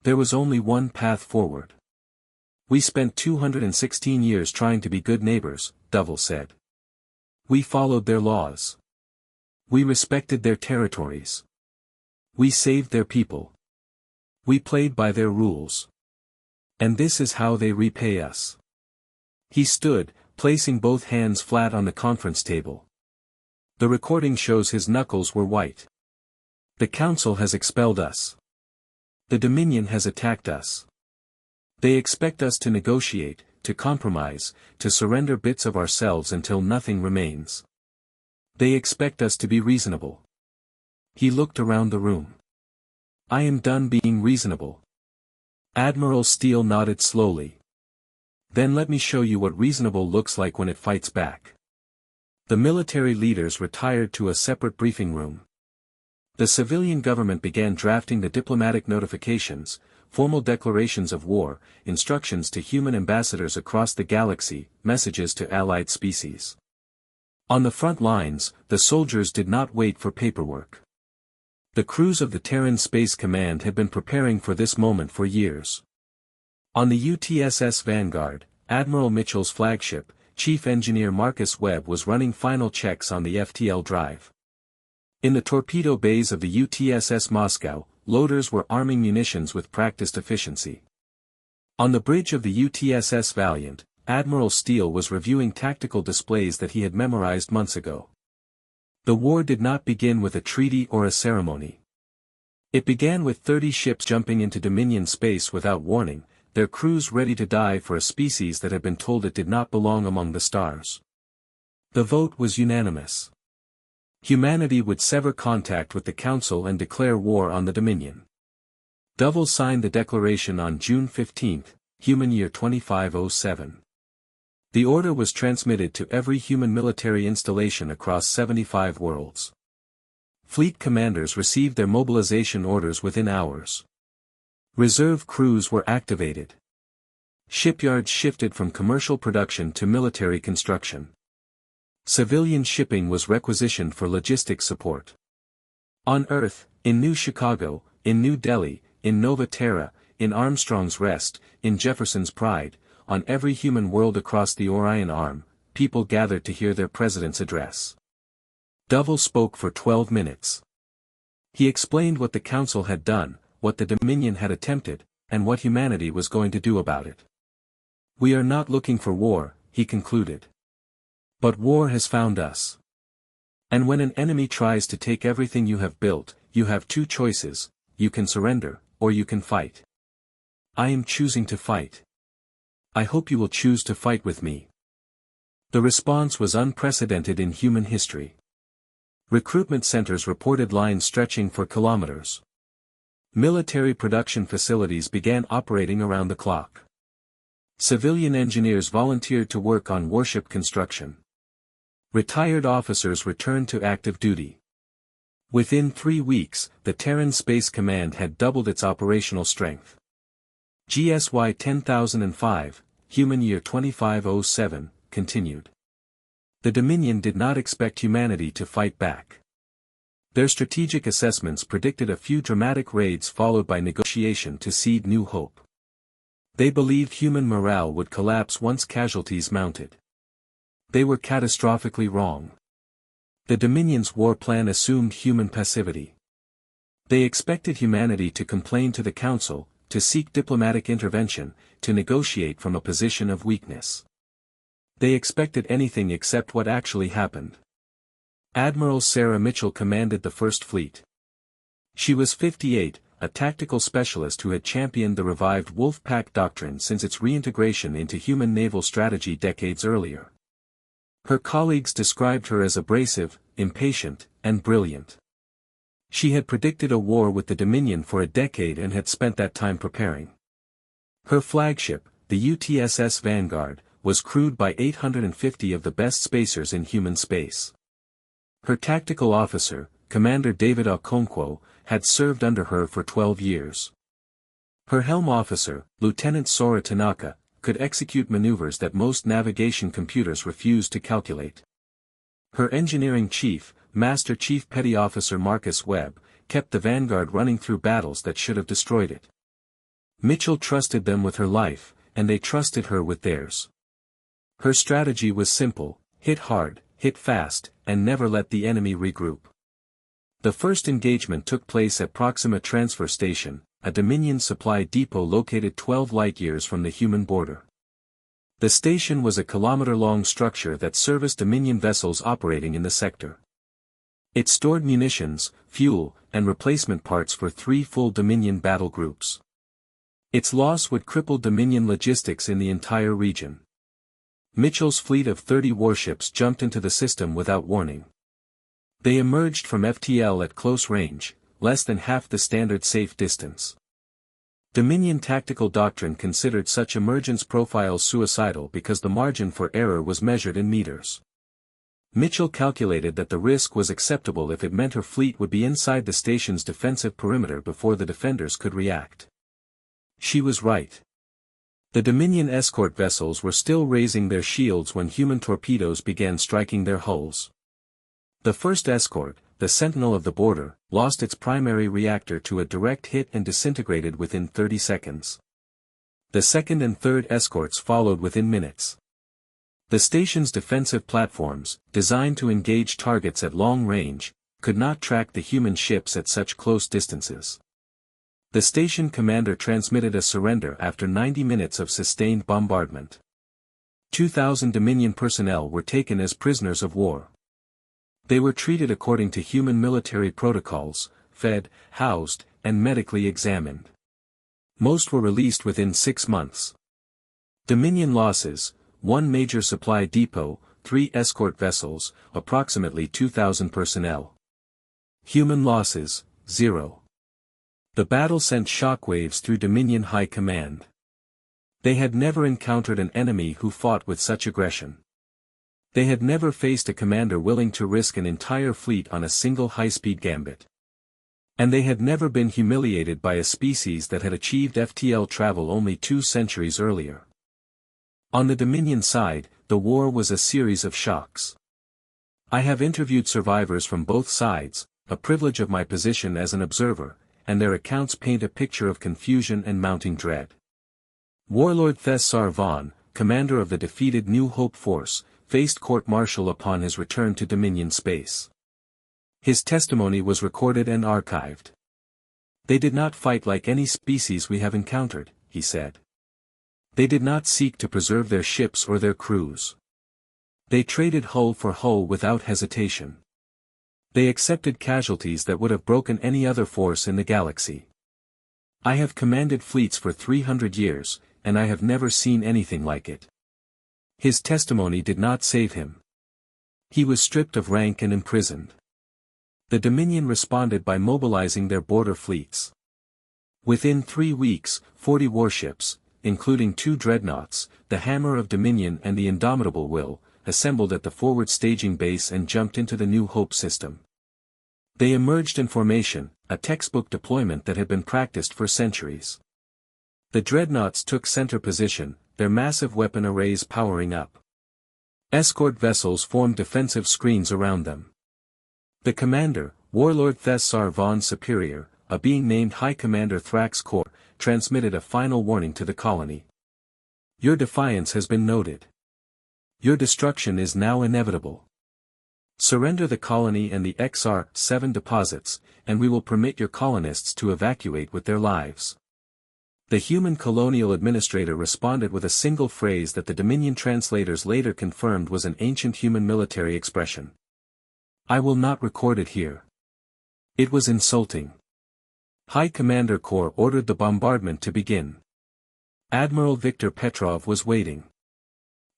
There was only one path forward. We spent 216 years trying to be good neighbors, Dovell said. We followed their laws. We respected their territories. We saved their people. We played by their rules. And this is how they repay us. He stood, placing both hands flat on the conference table. The recording shows his knuckles were white. The Council has expelled us. The Dominion has attacked us. They expect us to negotiate, to compromise, to surrender bits of ourselves until nothing remains. They expect us to be reasonable. He looked around the room. I am done being reasonable. Admiral Steele nodded slowly. Then let me show you what reasonable looks like when it fights back. The military leaders retired to a separate briefing room. The civilian government began drafting the diplomatic notifications, formal declarations of war, instructions to human ambassadors across the galaxy, messages to allied species. On the front lines, the soldiers did not wait for paperwork. The crews of the Terran Space Command had been preparing for this moment for years. On the UTSS Vanguard, Admiral Mitchell's flagship, Chief Engineer Marcus Webb was running final checks on the FTL drive. In the torpedo bays of the UTSS Moscow, loaders were arming munitions with practiced efficiency. On the bridge of the UTSS Valiant, Admiral Steele was reviewing tactical displays that he had memorized months ago. The war did not begin with a treaty or a ceremony. It began with 30 ships jumping into Dominion space without warning, their crews ready to die for a species that had been told it did not belong among the stars. The vote was unanimous. Humanity would sever contact with the Council and declare war on the Dominion. Dovell signed the declaration on June 15, human year 2507. The order was transmitted to every human military installation across 75 worlds. Fleet commanders received their mobilization orders within hours. Reserve crews were activated. Shipyards shifted from commercial production to military construction. Civilian shipping was requisitioned for logistics support. On Earth, in New Chicago, in New Delhi, in Nova Terra, in Armstrong's Rest, in Jefferson's Pride, on every human world across the Orion Arm, people gathered to hear their president's address. Dovell spoke for 12 minutes. He explained what the Council had done, what the Dominion had attempted, and what humanity was going to do about it. We are not looking for war, he concluded. But war has found us. And when an enemy tries to take everything you have built, you have two choices: you can surrender, or you can fight. I am choosing to fight. I hope you will choose to fight with me. The response was unprecedented in human history. Recruitment centers reported lines stretching for kilometers. Military production facilities began operating around the clock. Civilian engineers volunteered to work on warship construction. Retired officers returned to active duty. Within 3 weeks, the Terran Space Command had doubled its operational strength. GSY 10005, Human Year 2507, continued. The Dominion did not expect humanity to fight back. Their strategic assessments predicted a few dramatic raids followed by negotiation to seed new hope. They believed human morale would collapse once casualties mounted. They were catastrophically wrong. The Dominion's war plan assumed human passivity. They expected humanity to complain to the Council, to seek diplomatic intervention, to negotiate from a position of weakness. They expected anything except what actually happened. Admiral Sarah Mitchell commanded the First Fleet. She was 58, a tactical specialist who had championed the revived Wolf Pack doctrine since its reintegration into human naval strategy decades earlier. Her colleagues described her as abrasive, impatient, and brilliant. She had predicted a war with the Dominion for a decade and had spent that time preparing. Her flagship, the UTSS Vanguard, was crewed by 850 of the best spacers in human space. Her tactical officer, Commander David Okonkwo, had served under her for 12 years. Her helm officer, Lieutenant Sora Tanaka, could execute maneuvers that most navigation computers refused to calculate. Her engineering chief, Master Chief Petty Officer Marcus Webb, kept the Vanguard running through battles that should have destroyed it. Mitchell trusted them with her life, and they trusted her with theirs. Her strategy was simple: hit hard, hit fast, and never let the enemy regroup. The first engagement took place at Proxima Transfer Station, a Dominion supply depot located 12 light-years from the human border. The station was a kilometer-long structure that serviced Dominion vessels operating in the sector. It stored munitions, fuel, and replacement parts for 3 full Dominion battle groups. Its loss would cripple Dominion logistics in the entire region. Mitchell's fleet of 30 warships jumped into the system without warning. They emerged from FTL at close range, less than half the standard safe distance. Dominion tactical doctrine considered such emergence profiles suicidal because the margin for error was measured in meters. Mitchell calculated that the risk was acceptable if it meant her fleet would be inside the station's defensive perimeter before the defenders could react. She was right. The Dominion escort vessels were still raising their shields when human torpedoes began striking their hulls. The first escort, the Sentinel of the Border, lost its primary reactor to a direct hit and disintegrated within 30 seconds. The second and third escorts followed within minutes. The station's defensive platforms, designed to engage targets at long range, could not track the human ships at such close distances. The station commander transmitted a surrender after 90 minutes of sustained bombardment. 2,000 Dominion personnel were taken as prisoners of war. They were treated according to human military protocols, fed, housed, and medically examined. Most were released within 6 months. Dominion losses: 1 major supply depot, 3 escort vessels, approximately 2,000 personnel. Human losses: 0. The battle sent shockwaves through Dominion High Command. They had never encountered an enemy who fought with such aggression. They had never faced a commander willing to risk an entire fleet on a single high-speed gambit. And they had never been humiliated by a species that had achieved FTL travel only 2 centuries earlier. On the Dominion side, the war was a series of shocks. I have interviewed survivors from both sides, a privilege of my position as an observer, and their accounts paint a picture of confusion and mounting dread. Warlord Thessar Vaughn, commander of the defeated New Hope force, faced court-martial upon his return to Dominion space. His testimony was recorded and archived. "They did not fight like any species we have encountered," he said. "They did not seek to preserve their ships or their crews. They traded hull for hull without hesitation. They accepted casualties that would have broken any other force in the galaxy. I have commanded fleets for 300 years, and I have never seen anything like it." His testimony did not save him. He was stripped of rank and imprisoned. The Dominion responded by mobilizing their border fleets. Within 3 weeks, 40 warships, including 2 dreadnoughts, the Hammer of Dominion and the Indomitable Will, assembled at the forward staging base and jumped into the New Hope system. They emerged in formation, a textbook deployment that had been practiced for centuries. The dreadnoughts took center position, their massive weapon arrays powering up. Escort vessels formed defensive screens around them. The commander, Warlord Thessar von Superior, a being named High Commander Thrax Corps, transmitted a final warning to the colony. Your defiance has been noted. Your destruction is now inevitable. Surrender the colony and the XR-7 deposits, and we will permit your colonists to evacuate with their lives. The human colonial administrator responded with a single phrase that the Dominion translators later confirmed was an ancient human military expression. I will not record it here. It was insulting. High Commander Corps ordered the bombardment to begin. Admiral Viktor Petrov was waiting.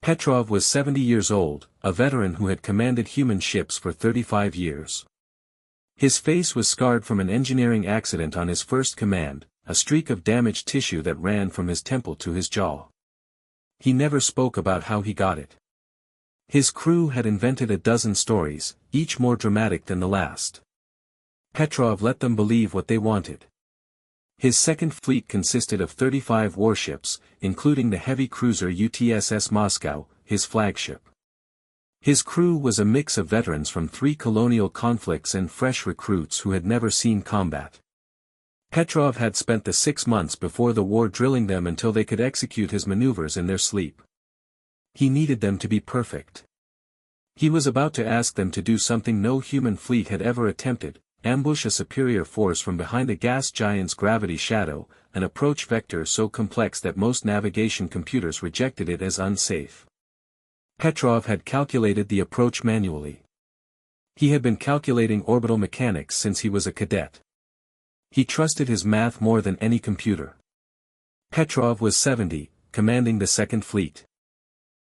Petrov was 70 years old, a veteran who had commanded human ships for 35 years. His face was scarred from an engineering accident on his first command, a streak of damaged tissue that ran from his temple to his jaw. He never spoke about how he got it. His crew had invented a dozen stories, each more dramatic than the last. Petrov let them believe what they wanted. His second fleet consisted of 35 warships, including the heavy cruiser USS Moscow, his flagship. His crew was a mix of veterans from 3 colonial conflicts and fresh recruits who had never seen combat. Petrov had spent the 6 months before the war drilling them until they could execute his maneuvers in their sleep. He needed them to be perfect. He was about to ask them to do something no human fleet had ever attempted: ambush a superior force from behind a gas giant's gravity shadow, an approach vector so complex that most navigation computers rejected it as unsafe. Petrov had calculated the approach manually. He had been calculating orbital mechanics since he was a cadet. He trusted his math more than any computer. Petrov was 70, commanding the Second Fleet.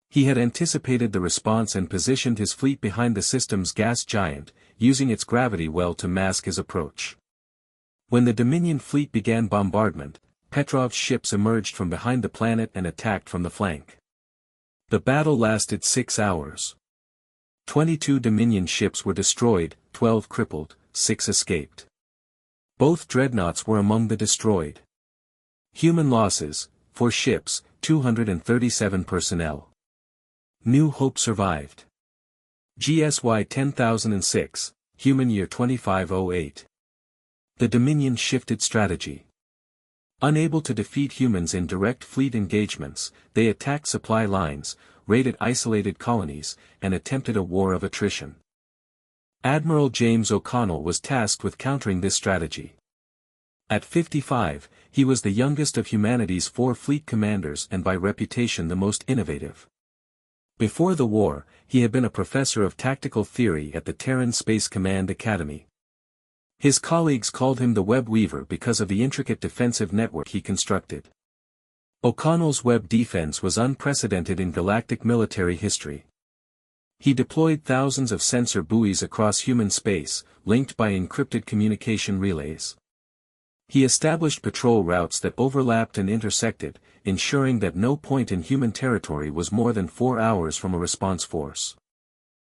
He had anticipated the response and positioned his fleet behind the system's gas giant, using its gravity well to mask his approach. When the Dominion fleet began bombardment, Petrov's ships emerged from behind the planet and attacked from the flank. The battle lasted 6 hours. 22 Dominion ships were destroyed, 12 crippled, 6 escaped. Both dreadnoughts were among the destroyed. Human losses: 4 ships, 237 personnel. New Hope survived. GSY 10006, Human Year 2508. The Dominion shifted strategy. Unable to defeat humans in direct fleet engagements, they attacked supply lines, raided isolated colonies, and attempted a war of attrition. Admiral James O'Connell was tasked with countering this strategy. At 55, he was the youngest of humanity's 4 fleet commanders and by reputation the most innovative. Before the war, he had been a professor of tactical theory at the Terran Space Command Academy. His colleagues called him the Web Weaver because of the intricate defensive network he constructed. O'Connell's web defense was unprecedented in galactic military history. He deployed thousands of sensor buoys across human space, linked by encrypted communication relays. He established patrol routes that overlapped and intersected, ensuring that no point in human territory was more than 4 hours from a response force.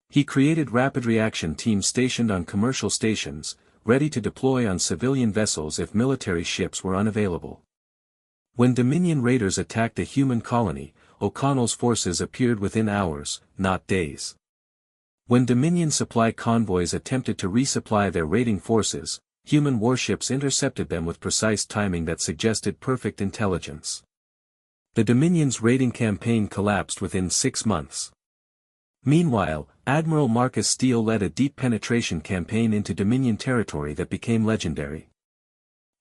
He created rapid reaction teams stationed on commercial stations, ready to deploy on civilian vessels if military ships were unavailable. When Dominion raiders attacked a human colony, O'Connell's forces appeared within hours, not days. When Dominion supply convoys attempted to resupply their raiding forces, human warships intercepted them with precise timing that suggested perfect intelligence. The Dominion's raiding campaign collapsed within 6 months. Meanwhile, Admiral Marcus Steele led a deep penetration campaign into Dominion territory that became legendary.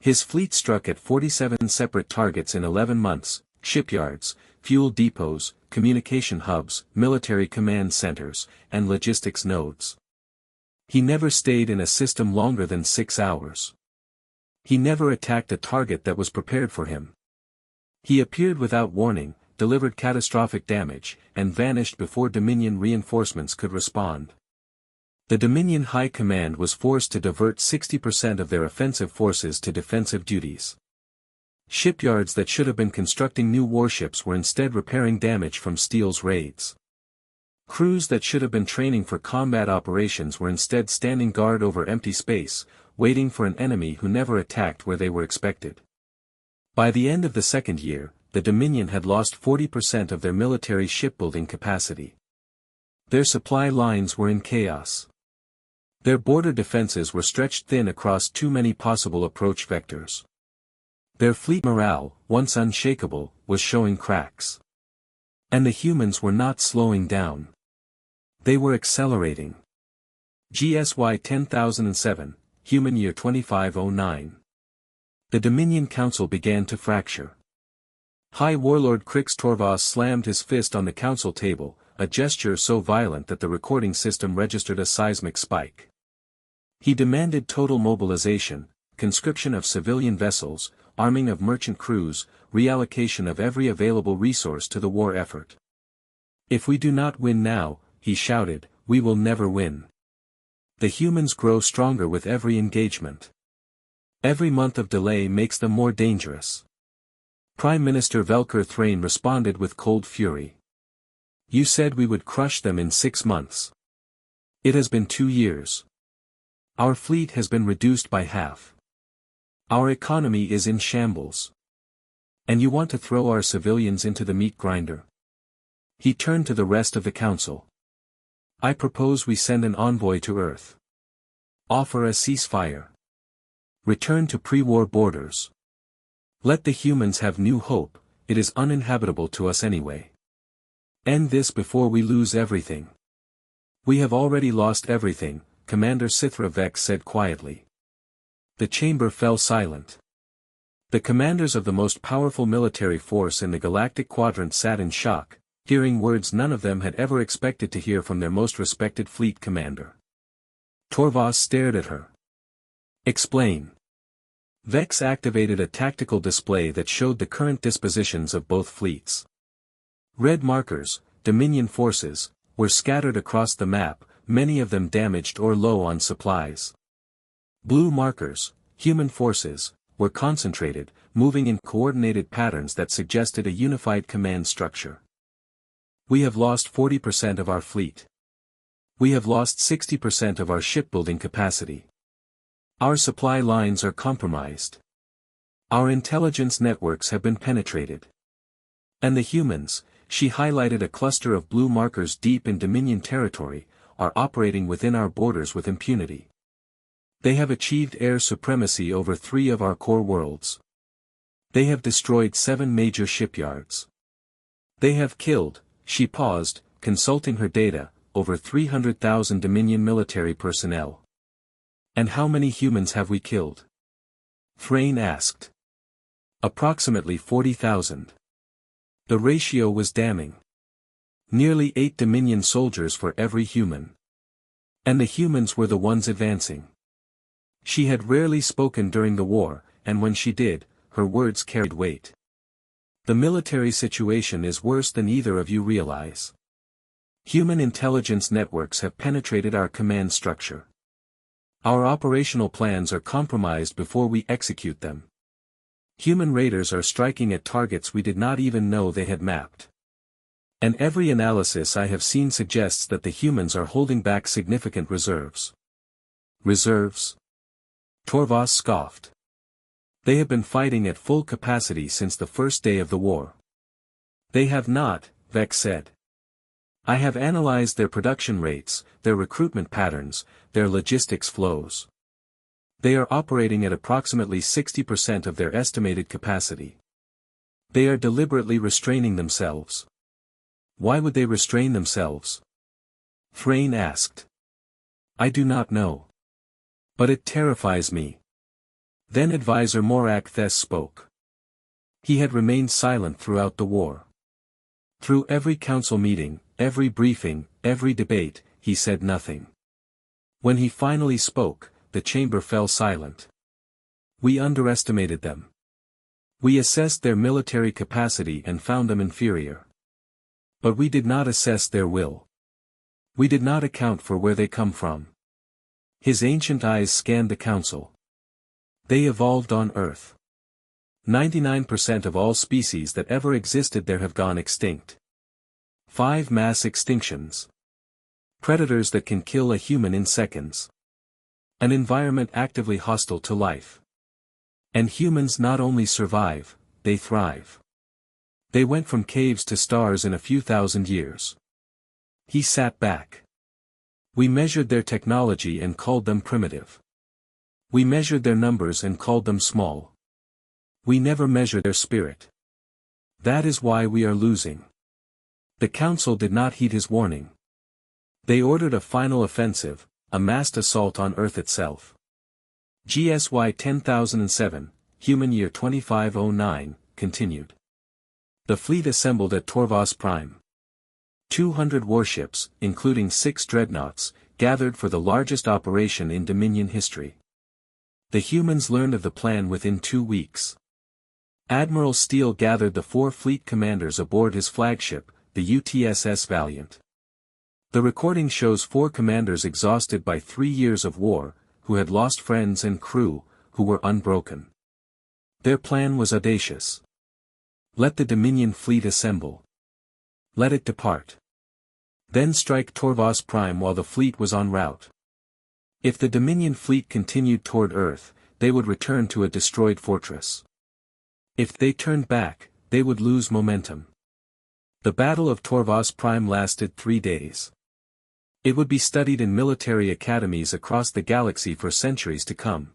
His fleet struck at 47 separate targets in 11 months: shipyards, fuel depots, communication hubs, military command centers, and logistics nodes. He never stayed in a system longer than 6 hours. He never attacked a target that was prepared for him. He appeared without warning, delivered catastrophic damage, and vanished before Dominion reinforcements could respond. The Dominion High Command was forced to divert 60% of their offensive forces to defensive duties. Shipyards that should have been constructing new warships were instead repairing damage from Steele's raids. Crews that should have been training for combat operations were instead standing guard over empty space, waiting for an enemy who never attacked where they were expected. By the end of the second year, the Dominion had lost 40% of their military shipbuilding capacity. Their supply lines were in chaos. Their border defenses were stretched thin across too many possible approach vectors. Their fleet morale, once unshakable, was showing cracks. And the humans were not slowing down. They were accelerating. GSY 10007, Human Year 2509. The Dominion Council began to fracture. High Warlord Crix Torvoss slammed his fist on the council table, a gesture so violent that the recording system registered a seismic spike. He demanded total mobilization, conscription of civilian vessels, arming of merchant crews, reallocation of every available resource to the war effort. If we do not win now, he shouted, we will never win. The humans grow stronger with every engagement. Every month of delay makes them more dangerous. Prime Minister Velker Thrain responded with cold fury. You said we would crush them in 6 months. It has been 2 years. Our fleet has been reduced by half. Our economy is in shambles. And you want to throw our civilians into the meat grinder? He turned to the rest of the council. I propose we send an envoy to Earth. Offer a ceasefire. Return to pre-war borders. Let the humans have new hope, it is uninhabitable to us anyway. End this before we lose everything. We have already lost everything, Commander Sithra Vex said quietly. The chamber fell silent. The commanders of the most powerful military force in the galactic quadrant sat in shock, hearing words none of them had ever expected to hear from their most respected fleet commander. Torvoss stared at her. Explain. Vex activated a tactical display that showed the current dispositions of both fleets. Red markers, Dominion forces, were scattered across the map, many of them damaged or low on supplies. Blue markers, human forces, were concentrated, moving in coordinated patterns that suggested a unified command structure. We have lost 40% of our fleet. We have lost 60% of our shipbuilding capacity. Our supply lines are compromised. Our intelligence networks have been penetrated. And the humans, she highlighted a cluster of blue markers deep in Dominion territory, are operating within our borders with impunity. They have achieved air supremacy over 3 of our core worlds. They have destroyed 7 major shipyards. They have killed, she paused, consulting her data, over 300,000 Dominion military personnel. And how many humans have we killed? Thrain asked. Approximately 40,000. The ratio was damning. Nearly 8 Dominion soldiers for every human. And the humans were the ones advancing. She had rarely spoken during the war, and when she did, her words carried weight. The military situation is worse than either of you realize. Human intelligence networks have penetrated our command structure. Our operational plans are compromised before we execute them. Human raiders are striking at targets we did not even know they had mapped. And every analysis I have seen suggests that the humans are holding back significant reserves. Reserves? Torvoss scoffed. They have been fighting at full capacity since the first day of the war. They have not, Vex said. I have analyzed their production rates, their recruitment patterns, their logistics flows. They are operating at approximately 60% of their estimated capacity. They are deliberately restraining themselves. Why would they restrain themselves? Thrain asked. I do not know. But it terrifies me. Then Advisor Morak Thes spoke. He had remained silent throughout the war. Through every council meeting, every briefing, every debate, he said nothing. When he finally spoke, the chamber fell silent. We underestimated them. We assessed their military capacity and found them inferior. But we did not assess their will. We did not account for where they come from. His ancient eyes scanned the council. They evolved on Earth. 99% of all species that ever existed there have gone extinct. 5 mass extinctions. Predators that can kill a human in seconds. An environment actively hostile to life. And humans not only survive, they thrive. They went from caves to stars in a few thousand years. He sat back. We measured their technology and called them primitive. We measured their numbers and called them small. We never measure their spirit. That is why we are losing. The council did not heed his warning. They ordered a final offensive, a massed assault on Earth itself. GSY 10007, Human Year 2509, continued. The fleet assembled at Torvoss Prime. 200 warships, including 6 dreadnoughts, gathered for the largest operation in Dominion history. The humans learned of the plan within 2 weeks. Admiral Steele gathered the 4 fleet commanders aboard his flagship, the UTSS Valiant. The recording shows 4 commanders exhausted by 3 years of war, who had lost friends and crew, who were unbroken. Their plan was audacious. Let the Dominion fleet assemble. Let it depart. Then strike Torvoss Prime while the fleet was en route. If the Dominion fleet continued toward Earth, they would return to a destroyed fortress. If they turned back, they would lose momentum. The Battle of Torvoss Prime lasted 3 days. It would be studied in military academies across the galaxy for centuries to come.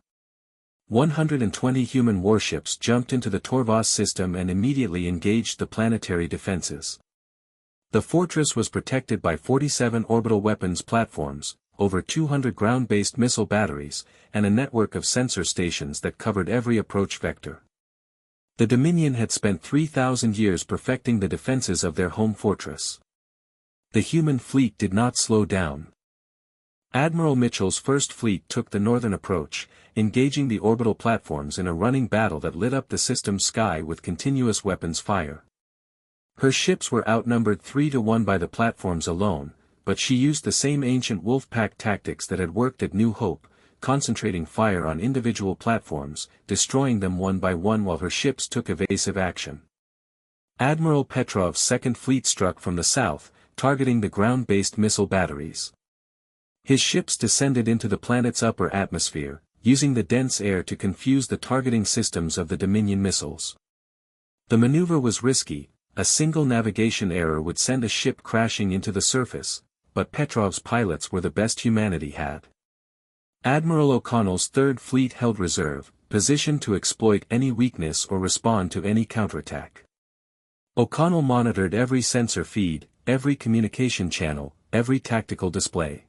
120 human warships jumped into the Torvoss system and immediately engaged the planetary defenses. The fortress was protected by 47 orbital weapons platforms, over 200 ground-based missile batteries, and a network of sensor stations that covered every approach vector. The Dominion had spent 3,000 years perfecting the defenses of their home fortress. The human fleet did not slow down. Admiral Mitchell's first fleet took the northern approach, engaging the orbital platforms in a running battle that lit up the system's sky with continuous weapons fire. Her ships were outnumbered 3-1 by the platforms alone, but she used the same ancient Wolfpack tactics that had worked at New Hope, concentrating fire on individual platforms, destroying them one by one while her ships took evasive action. Admiral Petrov's second fleet struck from the south, targeting the ground-based missile batteries. His ships descended into the planet's upper atmosphere, using the dense air to confuse the targeting systems of the Dominion missiles. The maneuver was risky. A single navigation error would send a ship crashing into the surface, but Petrov's pilots were the best humanity had. Admiral O'Connell's Third Fleet held reserve, positioned to exploit any weakness or respond to any counterattack. O'Connell monitored every sensor feed, every communication channel, every tactical display.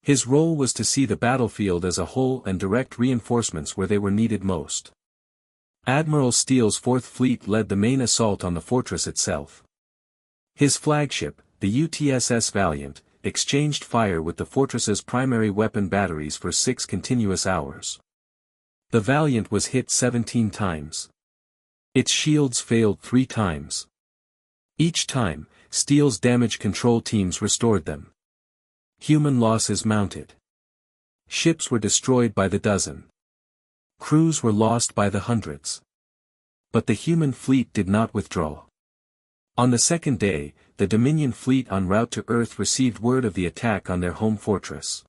His role was to see the battlefield as a whole and direct reinforcements where they were needed most. Admiral Steele's Fourth Fleet led the main assault on the fortress itself. His flagship, the UTSS Valiant, exchanged fire with the fortress's primary weapon batteries for 6 continuous hours. The Valiant was hit 17 times. Its shields failed 3 times. Each time, Steele's damage control teams restored them. Human losses mounted. Ships were destroyed by the dozen. Crews were lost by the hundreds. But the human fleet did not withdraw. On the second day, the Dominion fleet en route to Earth received word of the attack on their home fortress.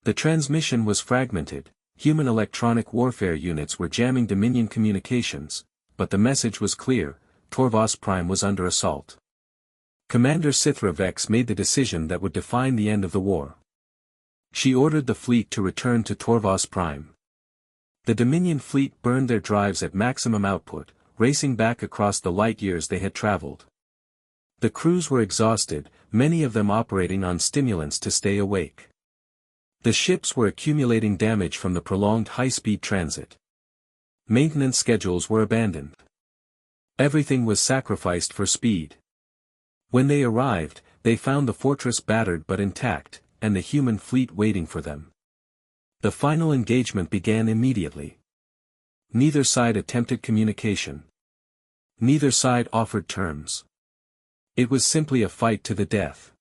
The transmission was fragmented, human electronic warfare units were jamming Dominion communications, but the message was clear: Torvoss Prime was under assault. Commander Sithra Vex made the decision that would define the end of the war. She ordered the fleet to return to Torvoss Prime. The Dominion fleet burned their drives at maximum output, racing back across the light years they had traveled. The crews were exhausted, many of them operating on stimulants to stay awake. The ships were accumulating damage from the prolonged high-speed transit. Maintenance schedules were abandoned. Everything was sacrificed for speed. When they arrived, they found the fortress battered but intact, and the human fleet waiting for them. The final engagement began immediately. Neither side attempted communication. Neither side offered terms. It was simply a fight to the death.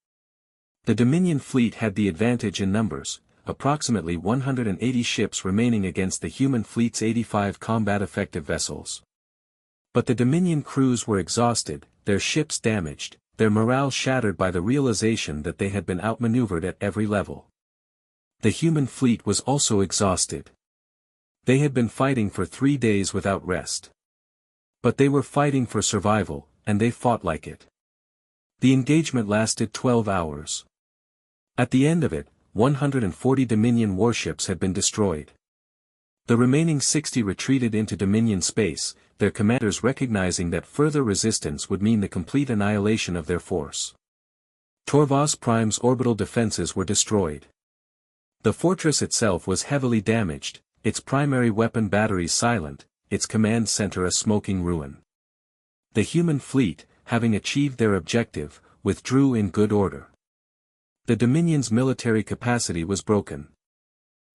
The Dominion fleet had the advantage in numbers, approximately 180 ships remaining against the human fleet's 85 combat-effective vessels. But the Dominion crews were exhausted, their ships damaged, their morale shattered by the realization that they had been outmaneuvered at every level. The human fleet was also exhausted. They had been fighting for 3 days without rest. But they were fighting for survival, and they fought like it. The engagement lasted 12 hours. At the end of it, 140 Dominion warships had been destroyed. The remaining 60 retreated into Dominion space, their commanders recognizing that further resistance would mean the complete annihilation of their force. Torvoss Prime's orbital defenses were destroyed. The fortress itself was heavily damaged, its primary weapon batteries silent, its command center a smoking ruin. The human fleet, having achieved their objective, withdrew in good order. The Dominion's military capacity was broken.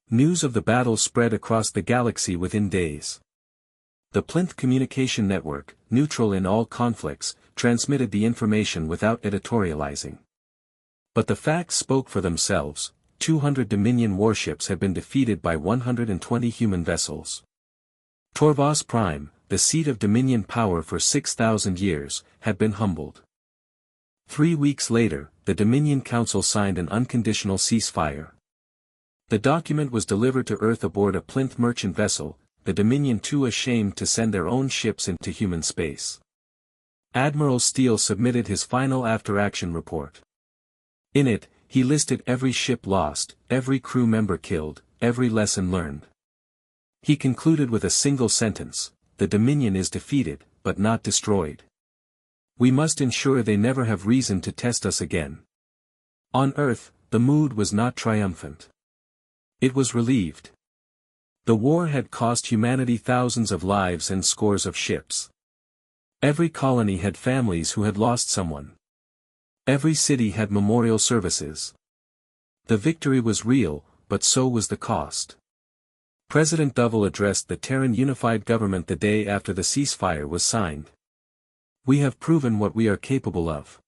News of the battle spread across the galaxy within days. The Plynth communication network, neutral in all conflicts, transmitted the information without editorializing. But the facts spoke for themselves. 200 Dominion warships had been defeated by 120 human vessels. Torvoss Prime, the seat of Dominion power for 6,000 years, had been humbled. 3 weeks later, the Dominion Council signed an unconditional ceasefire. The document was delivered to Earth aboard a Plynth merchant vessel, the Dominion too ashamed to send their own ships into human space. Admiral Steele submitted his final after-action report. In it, he listed every ship lost, every crew member killed, every lesson learned. He concluded with a single sentence: the Dominion is defeated, but not destroyed. We must ensure they never have reason to test us again. On Earth, the mood was not triumphant. It was relieved. The war had cost humanity thousands of lives and scores of ships. Every colony had families who had lost someone. Every city had memorial services. The victory was real, but so was the cost. President Dovell addressed the Terran Unified Government the day after the ceasefire was signed. We have proven what we are capable of.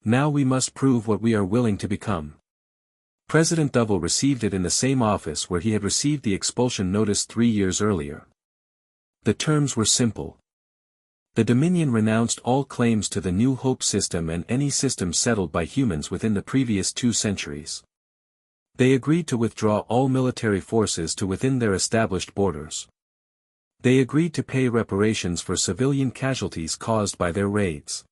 Now we must prove what we are willing to become. President Dovell received it in the same office where he had received the expulsion notice 3 years earlier. The terms were simple. The Dominion renounced all claims to the New Hope system and any system settled by humans within the previous 2 centuries. They agreed to withdraw all military forces to within their established borders. They agreed to pay reparations for civilian casualties caused by their raids.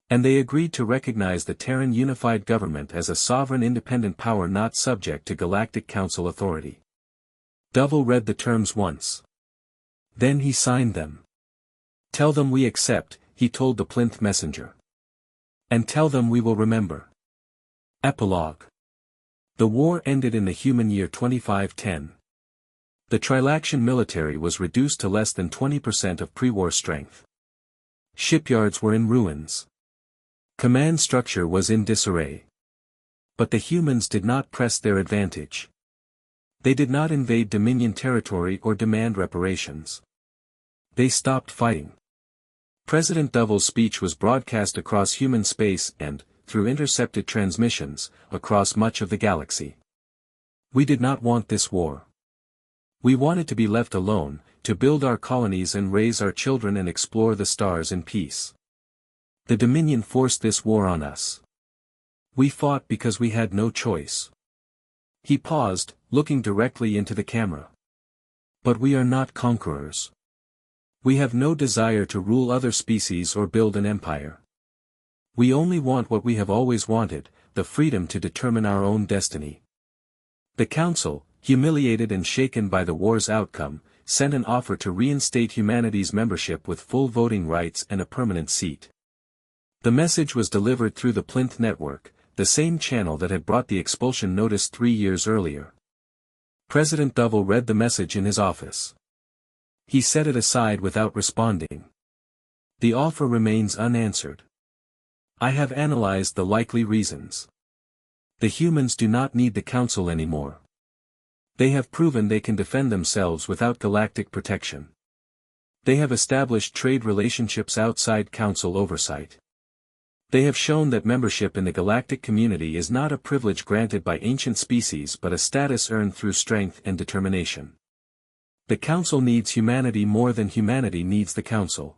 And they agreed to recognize the Terran Unified Government as a sovereign independent power not subject to Galactic Council authority. Dovell read the terms once. Then he signed them. Tell them we accept, he told the Plynth messenger. And tell them we will remember. Epilogue. The war ended in the human year 2510. The Trilaction military was reduced to less than 20% of pre-war strength. Shipyards were in ruins. Command structure was in disarray. But the humans did not press their advantage. They did not invade Dominion territory or demand reparations. They stopped fighting. President Dovell's speech was broadcast across human space and, through intercepted transmissions, across much of the galaxy. We did not want this war. We wanted to be left alone, to build our colonies and raise our children and explore the stars in peace. The Dominion forced this war on us. We fought because we had no choice. He paused, looking directly into the camera. But we are not conquerors. We have no desire to rule other species or build an empire. We only want what we have always wanted, the freedom to determine our own destiny. The Council, humiliated and shaken by the war's outcome, sent an offer to reinstate humanity's membership with full voting rights and a permanent seat. The message was delivered through the Plynth network, the same channel that had brought the expulsion notice 3 years earlier. President Dovell read the message in his office. He set it aside without responding. The offer remains unanswered. I have analyzed the likely reasons. The humans do not need the Council anymore. They have proven they can defend themselves without galactic protection. They have established trade relationships outside Council oversight. They have shown that membership in the galactic community is not a privilege granted by ancient species but a status earned through strength and determination. The Council needs humanity more than humanity needs the Council.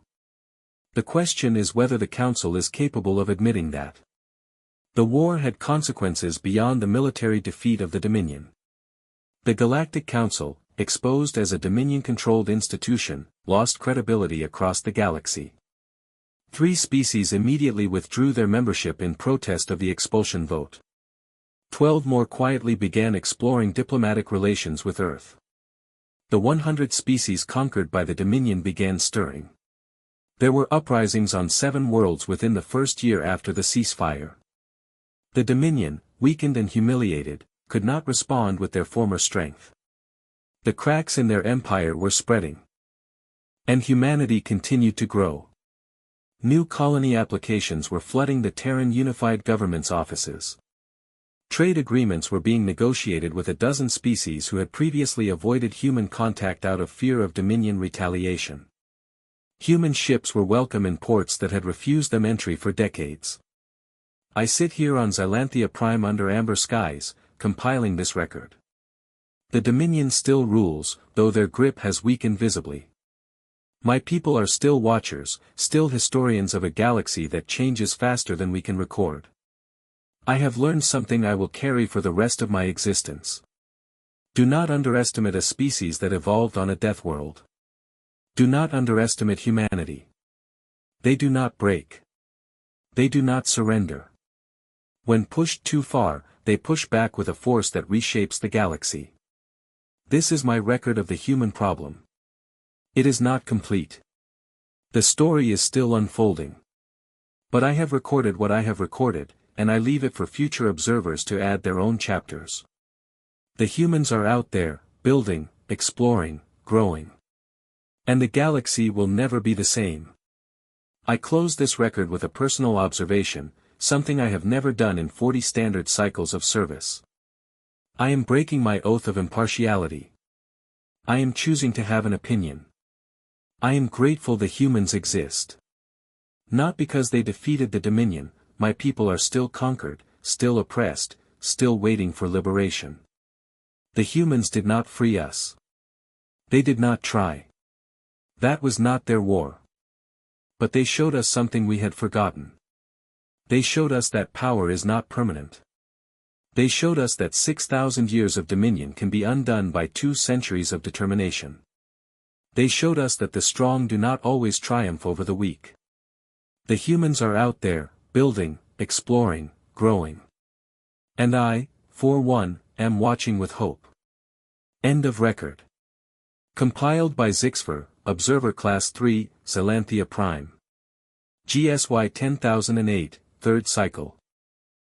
The question is whether the Council is capable of admitting that. The war had consequences beyond the military defeat of the Dominion. The Galactic Council, exposed as a Dominion-controlled institution, lost credibility across the galaxy. 3 species immediately withdrew their membership in protest of the expulsion vote. 12 more quietly began exploring diplomatic relations with Earth. The 100 species conquered by the Dominion began stirring. There were uprisings on 7 worlds within the first year after the ceasefire. The Dominion, weakened and humiliated, could not respond with their former strength. The cracks in their empire were spreading. And humanity continued to grow. New colony applications were flooding the Terran Unified Government's offices. Trade agreements were being negotiated with a dozen species who had previously avoided human contact out of fear of Dominion retaliation. Human ships were welcome in ports that had refused them entry for decades. I sit here on Xylanthia Prime under amber skies, compiling this record. The Dominion still rules, though their grip has weakened visibly. My people are still watchers, still historians of a galaxy that changes faster than we can record. I have learned something I will carry for the rest of my existence. Do not underestimate a species that evolved on a death world. Do not underestimate humanity. They do not break. They do not surrender. When pushed too far, they push back with a force that reshapes the galaxy. This is my record of the human problem. It is not complete. The story is still unfolding. But I have recorded what I have recorded, and I leave it for future observers to add their own chapters. The humans are out there, building, exploring, growing. And the galaxy will never be the same. I close this record with a personal observation, something I have never done in 40 standard cycles of service. I am breaking my oath of impartiality. I am choosing to have an opinion. I am grateful the humans exist. Not because they defeated the Dominion, my people are still conquered, still oppressed, still waiting for liberation. The humans did not free us. They did not try. That was not their war. But they showed us something we had forgotten. They showed us that power is not permanent. They showed us that 6,000 years of dominion can be undone by 2 centuries of determination. They showed us that the strong do not always triumph over the weak. The humans are out there, building, exploring, growing. And I, for one, am watching with hope. End of record. Compiled by Zixpher, Observer Class 3, Xylanthia Prime. GSY 10008, 3rd Cycle.